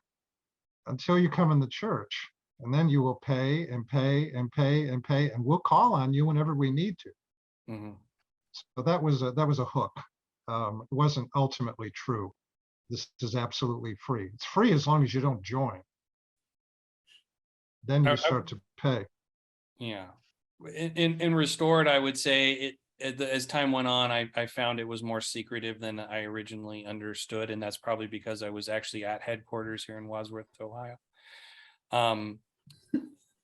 until you come in the church. And then you will pay and pay and pay and pay, and we'll call on you whenever we need to. Mm-hmm. So that was a hook. It wasn't ultimately true. This is absolutely free. It's free as long as you don't join. Then you start to pay. Yeah. In Restored, I would say as time went on, I found it was more secretive than I originally understood. And that's probably because I was actually at headquarters here in Wadsworth, Ohio.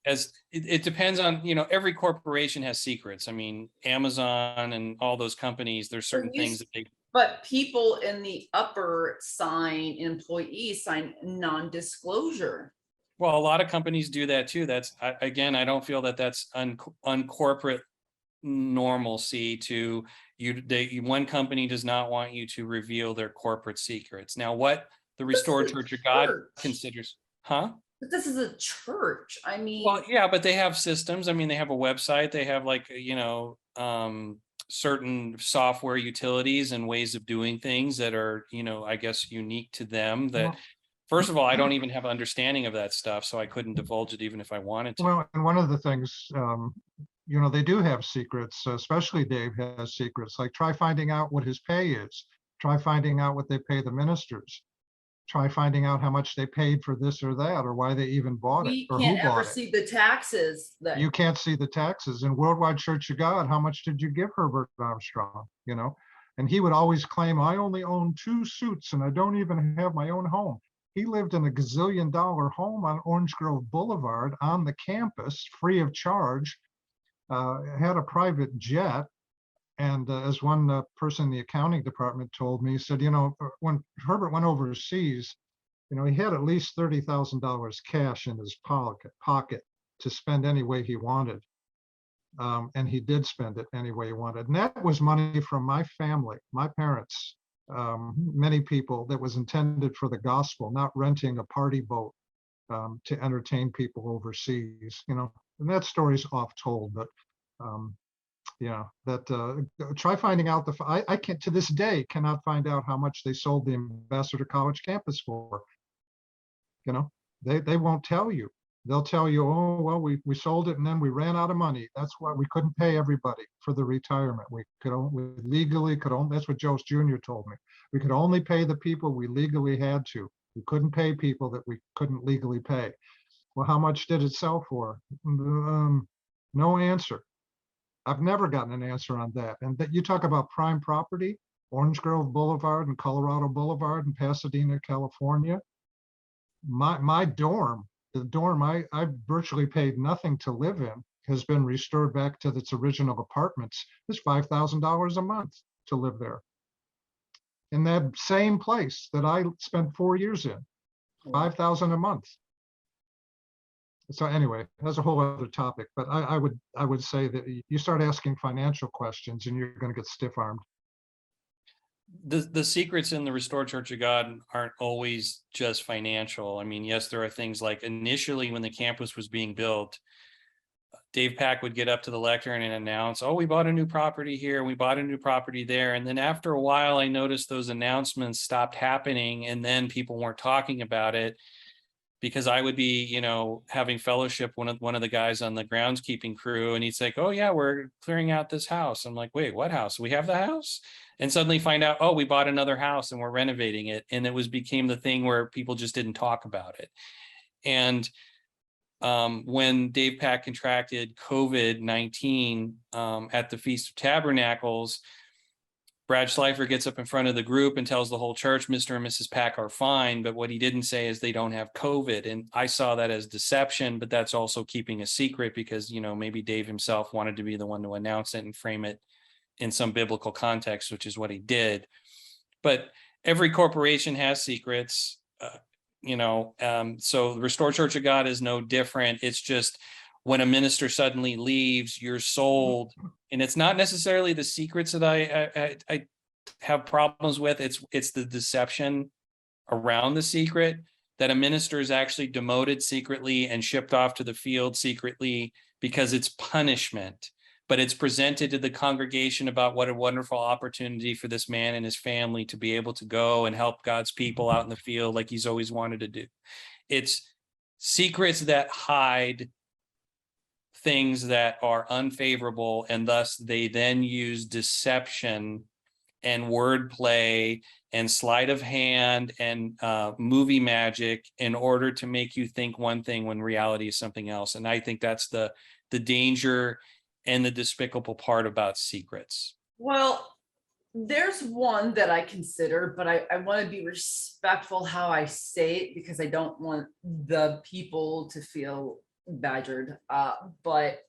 As it depends on, every corporation has secrets. I mean, Amazon and all those companies, there's certain things that they. But people in the upper employees sign non-disclosure. Well, a lot of companies do that too. Again, I don't feel that that's uncorporate normalcy to one company does not want you to reveal their corporate secrets. Now, what the Restored Church of God considers, huh? But this is a church. I mean, Well, yeah, but they have systems. I mean, they have a website. They have like, certain software utilities and ways of doing things that are, I guess unique to them. That, first of all, I don't even have understanding of that stuff, so I couldn't divulge it even if I wanted to. Well, and one of the things, they do have secrets, especially Dave has secrets, like try finding out what his pay is, try finding out what they pay the ministers, try finding out how much they paid for this or that, or why they even bought it, we or who can't ever bought it. see the taxes that You can't see the taxes. In Worldwide Church of God, how much did you give Herbert Armstrong? And he would always claim, I only own 2 suits and I don't even have my own home. He lived in a gazillion-dollar home on Orange Grove Boulevard on the campus, free of charge, had a private jet. And as one person in the accounting department told me, he said, when Herbert went overseas, he had at least $30,000 cash in his pocket to spend any way he wanted. And he did spend it any way he wanted. And that was money from my family, my parents, many people, that was intended for the gospel, not renting a party boat to entertain people overseas, and that story's oft told, but try finding out I can't, to this day, cannot find out how much they sold the Ambassador College campus for. They won't tell you. They'll tell you, oh, well, we sold it and then we ran out of money. That's why we couldn't pay everybody for the retirement. We legally could only, that's what Jost Jr. told me. We could only pay the people we legally had to. We couldn't pay people that we couldn't legally pay. Well, how much did it sell for? No answer. I've never gotten an answer on that. And that you talk about prime property, Orange Grove Boulevard and Colorado Boulevard in Pasadena, California. My dorm, the dorm I virtually paid nothing to live in, has been restored back to its original apartments. It's $5,000 a month to live there. In that same place that I spent 4 years in, $5,000 a month. So anyway, that's a whole other topic, but I would say that you start asking financial questions and you're going to get stiff-armed. The secrets in the Restored Church of God aren't always just financial. I mean, yes, there are things like initially when the campus was being built, Dave Pack would get up to the lectern and announce, oh, we bought a new property here, we bought a new property there. And then after a while, I noticed those announcements stopped happening and then people weren't talking about it, because I would be, having fellowship one of the guys on the groundskeeping crew, and he'd say, oh yeah, we're clearing out this house. I'm like, wait, what house? We have the house? And suddenly find out, oh, we bought another house and we're renovating it. And it became the thing where people just didn't talk about it. And when Dave Pack contracted COVID-19 at the Feast of Tabernacles, Brad Schleifer gets up in front of the group and tells the whole church, Mr. and Mrs. Pack are fine, but what he didn't say is they don't have COVID. And I saw that as deception, but that's also keeping a secret because, maybe Dave himself wanted to be the one to announce it and frame it in some biblical context, which is what he did. But every corporation has secrets, so the Restored Church of God is no different. It's just when a minister suddenly leaves, you're sold. And it's not necessarily the secrets that I have problems with. It's the deception around the secret, that a minister is actually demoted secretly and shipped off to the field secretly because it's punishment. But it's presented to the congregation about what a wonderful opportunity for this man and his family to be able to go and help God's people out in the field like he's always wanted to do. It's secrets that hide things that are unfavorable, and thus they then use deception and wordplay and sleight of hand and movie magic in order to make you think one thing when reality is something else. And I think that's the danger and the despicable part about secrets. Well, there's one that I consider, but I want to be respectful how I say it because I don't want the people to feel badgered. But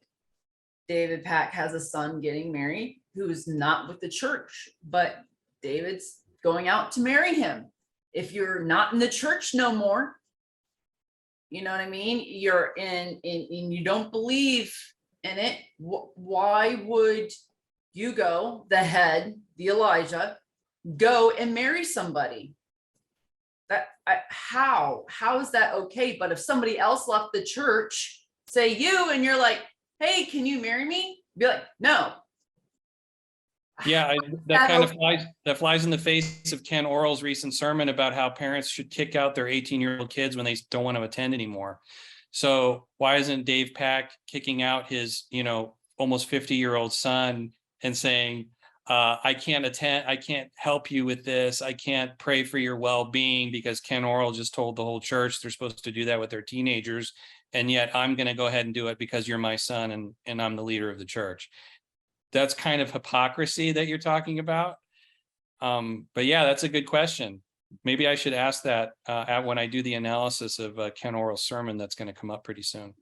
David Pack has a son getting married who's not with the church, but David's going out to marry him. If you're not in the church no more, You know what I mean? You're in you don't believe in it. Why would you go, the head, the Elijah, go and marry somebody? How is that okay? But if somebody else left the church, say you, and you're like, hey, can you marry me? Be like, no. Yeah, that flies in the face of Ken Orrell's recent sermon about how parents should kick out their 18-year-old kids when they don't want to attend anymore. So why isn't Dave Pack kicking out his, almost 50-year-old son and saying, I can't attend, I can't help you with this, I can't pray for your well-being, because Ken Orrell just told the whole church they're supposed to do that with their teenagers, and yet I'm going to go ahead and do it because you're my son and I'm the leader of the church. That's kind of hypocrisy that you're talking about. But yeah, that's a good question. Maybe I should ask that when I do the analysis of Ken Orrell's sermon that's going to come up pretty soon.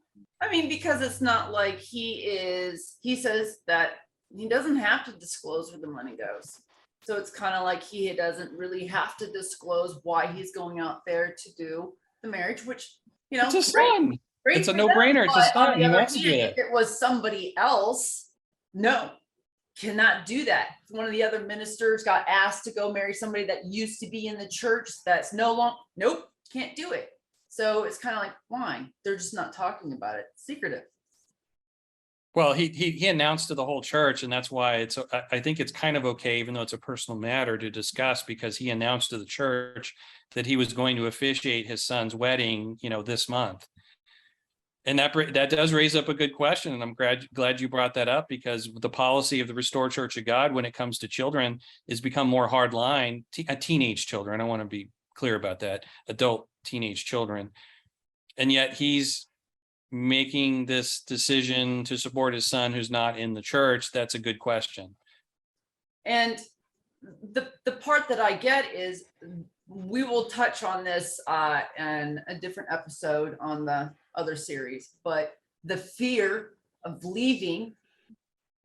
I mean, because it's not like he says that he doesn't have to disclose where the money goes. So it's kind of like he doesn't really have to disclose why he's going out there to do the marriage, which, it's a son. Great it's a no-brainer. It's a son. He wants to do it. If it was somebody else, no, cannot do that. If one of the other ministers got asked to go marry somebody that used to be in the church that's no longer, nope, can't do it. So it's kind of like, why? They're just not talking about it. Secretive. Well, he announced to the whole church, and that's why I think it's kind of okay, even though it's a personal matter to discuss, because he announced to the church that he was going to officiate his son's wedding, this month. And that does raise up a good question, and I'm glad you brought that up, because the policy of the Restored Church of God when it comes to children has become more hardline. Teenage children, I want to be clear about that, adult teenage children, and yet he's making this decision to support his son who's not in the church. That's a good question. And the part that I get is, we will touch on this in a different episode on the other series, but the fear of leaving,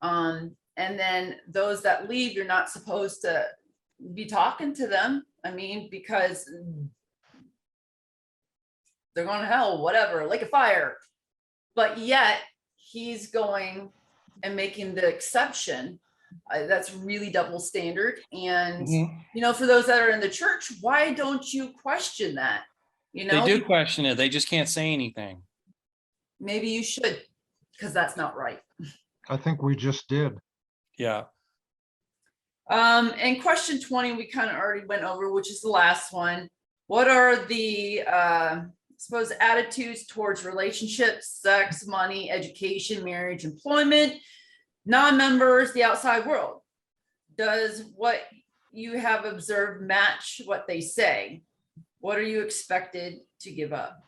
and then those that leave, you're not supposed to be talking to them. I mean, because they're going to hell, whatever, like a fire. But yet he's going and making the exception. That's really double standard. And, for those that are in the church, why don't you question that? They do question it. They just can't say anything. Maybe you should, because that's not right. I think we just did. Yeah. And question 20, we kind of already went over, which is the last one. What are the attitudes towards relationships, sex, money, education, marriage, employment, non-members, the outside world? Does what you have observed match what they say? What are you expected to give up?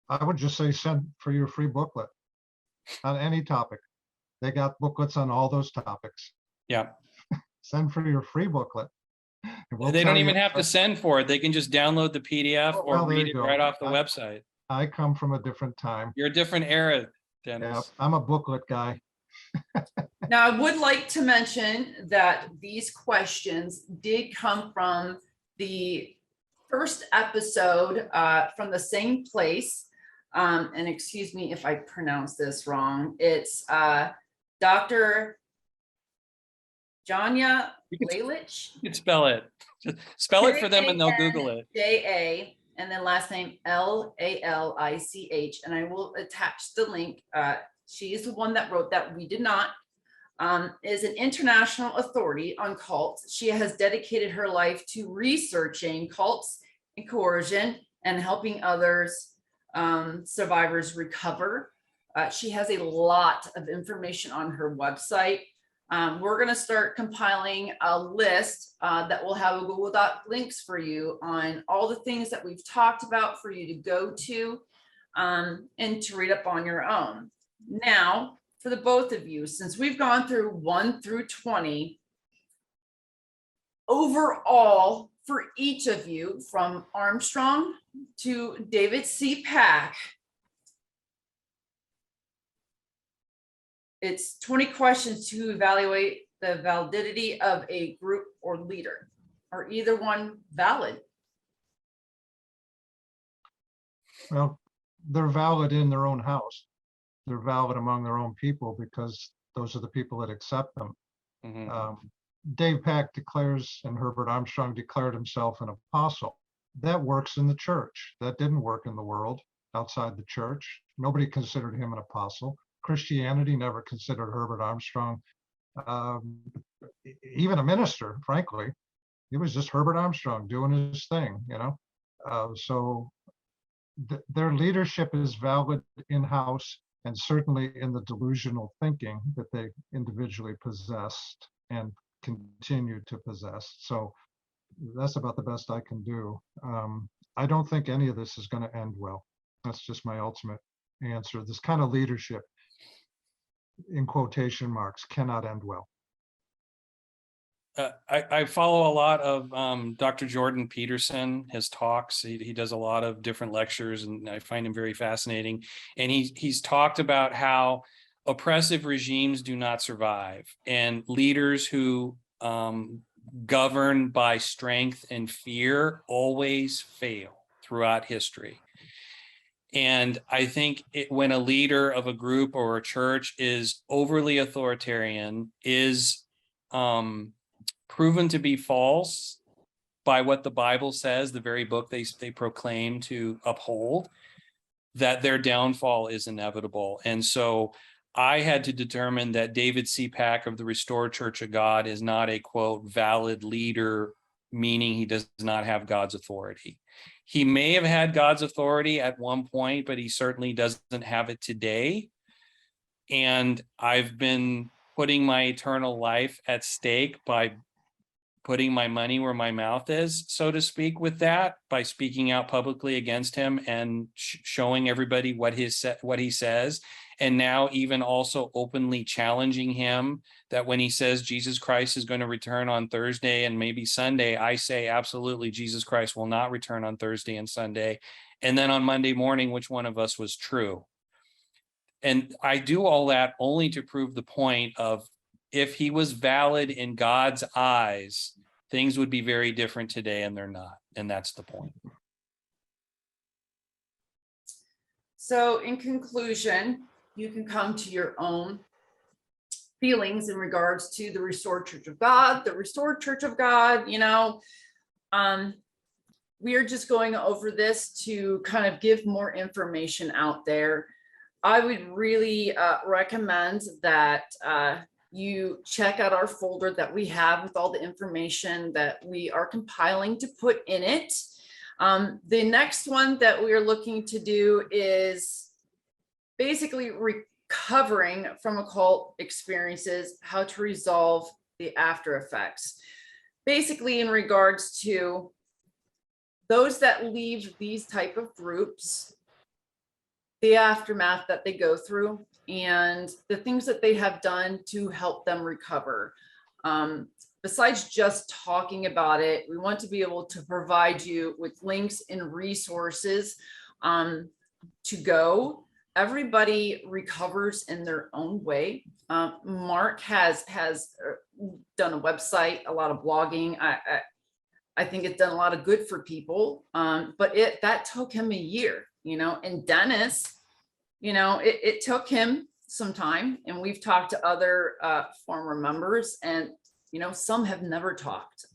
I would just say send for your free booklet on any topic. They got booklets on all those topics. Yeah. Send for your free booklet. They don't even have to send for it. They can just download the PDF or read it right off the website. I come from a different time. You're a different era, Dennis. Yeah, I'm a booklet guy. Now, I would like to mention that these questions did come from the first episode from the same place. And excuse me if I pronounce this wrong. It's Dr. Janya Laylich. You can spell it. Just spell it for them and they'll Google it. J-A, and then last name L-A-L-I-C-H. And I will attach the link. She is the one that wrote that. We did not. Is an international authority on cults. She has dedicated her life to researching cults and coercion and helping others, survivors, recover. She has a lot of information on her website. We're going to start compiling a list that will have a Google Doc links for you on all the things that we've talked about for you to go to and to read up on your own. Now, for the both of you, since we've gone through 1 through 20, overall, for each of you, from Armstrong to David C. Pack, it's 20 questions to evaluate the validity of a group or leader. Are either one valid? Well, they're valid in their own house. They're valid among their own people because those are the people that accept them. Dave Pack declares, and Herbert Armstrong declared himself an apostle. That works in the church. That didn't work in the world outside the church. Nobody considered him an apostle. Christianity never considered Herbert Armstrong even a minister, frankly. He was just Herbert Armstrong doing his thing, you know. So their leadership is valid in-house and certainly in the delusional thinking that they individually possessed and continue to possess. So that's about the best I can do. I don't think any of this is going to end well. That's just my ultimate answer. This kind of leadership, in quotation marks, cannot end well. I follow a lot of Dr. Jordan Peterson, his talks. He does a lot of different lectures, and I find him very fascinating. And he's talked about how oppressive regimes do not survive, and leaders who govern by strength and fear always fail throughout history. And I think when a leader of a group or a church is overly authoritarian, is proven to be false by what the Bible says, the very book they proclaim to uphold, that their downfall is inevitable. And so I had to determine that David C. Pack of the Restored Church of God is not a, quote, valid leader, meaning he does not have God's authority. He may have had God's authority at one point, but he certainly doesn't have it today. And I've been putting my eternal life at stake by putting my money where my mouth is, so to speak, with that, by speaking out publicly against him and showing everybody what he says, and now even also openly challenging him that when he says Jesus Christ is going to return on Thursday and maybe Sunday, I say absolutely Jesus Christ will not return on Thursday and Sunday. And then on Monday morning, which one of us was true? And I do all that only to prove the point of, if he was valid in God's eyes, things would be very different today, and they're not. And that's the point. So in conclusion, you can come to your own feelings in regards to the Restored Church of God, the Restored Church of God. You know, we are just going over this to kind of give more information out there. I would really recommend that you check out our folder that we have with all the information that we are compiling to put in it. The next one that we are looking to do is basically recovering from occult experiences, how to resolve the after effects. Basically in regards to those that leave these type of groups, the aftermath that they go through, and the things that they have done to help them recover. Besides just talking about it, we want to be able to provide you with links and resources to go. Everybody recovers in their own way. Mark has done a website, a lot of blogging. I think it's done a lot of good for people, but that took him a year, you know. And Dennis, you know, it took him some time, and we've talked to other former members, and, you know, some have never talked.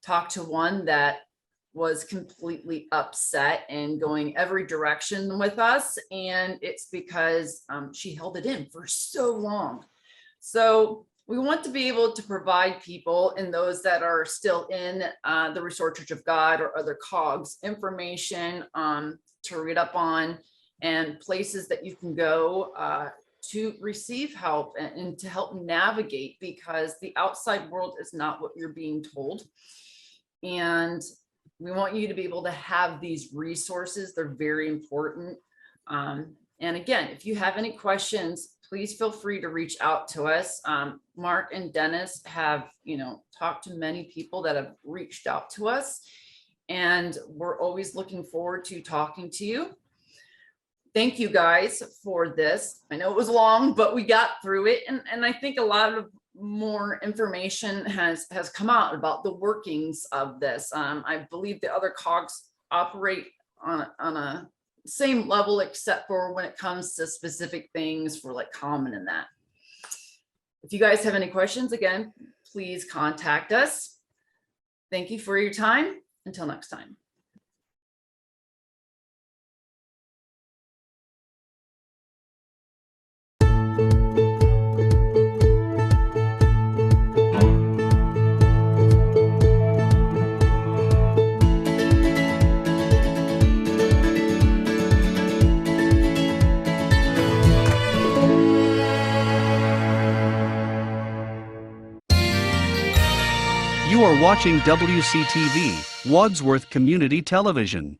Talked to one that was completely upset and going every direction with us, and it's because she held it in for so long. So we want to be able to provide people, and those that are still in the Restored Church of God or other COGs, information to read up on, and places that you can go to receive help and to help navigate, because the outside world is not what you're being told. And we want you to be able to have these resources. They're very important. And again, if you have any questions, please feel free to reach out to us. Mark and Dennis have, you know, talked to many people that have reached out to us, and we're always looking forward to talking to you. Thank you guys for this. I know it was long, but we got through it. And I think a lot of more information has come out about the workings of this. I believe the other COGs operate on a same level, except for when it comes to specific things for like common and that. If you guys have any questions, again, please contact us. Thank you for your time. Until next time. You are watching WCTV, Wadsworth Community Television.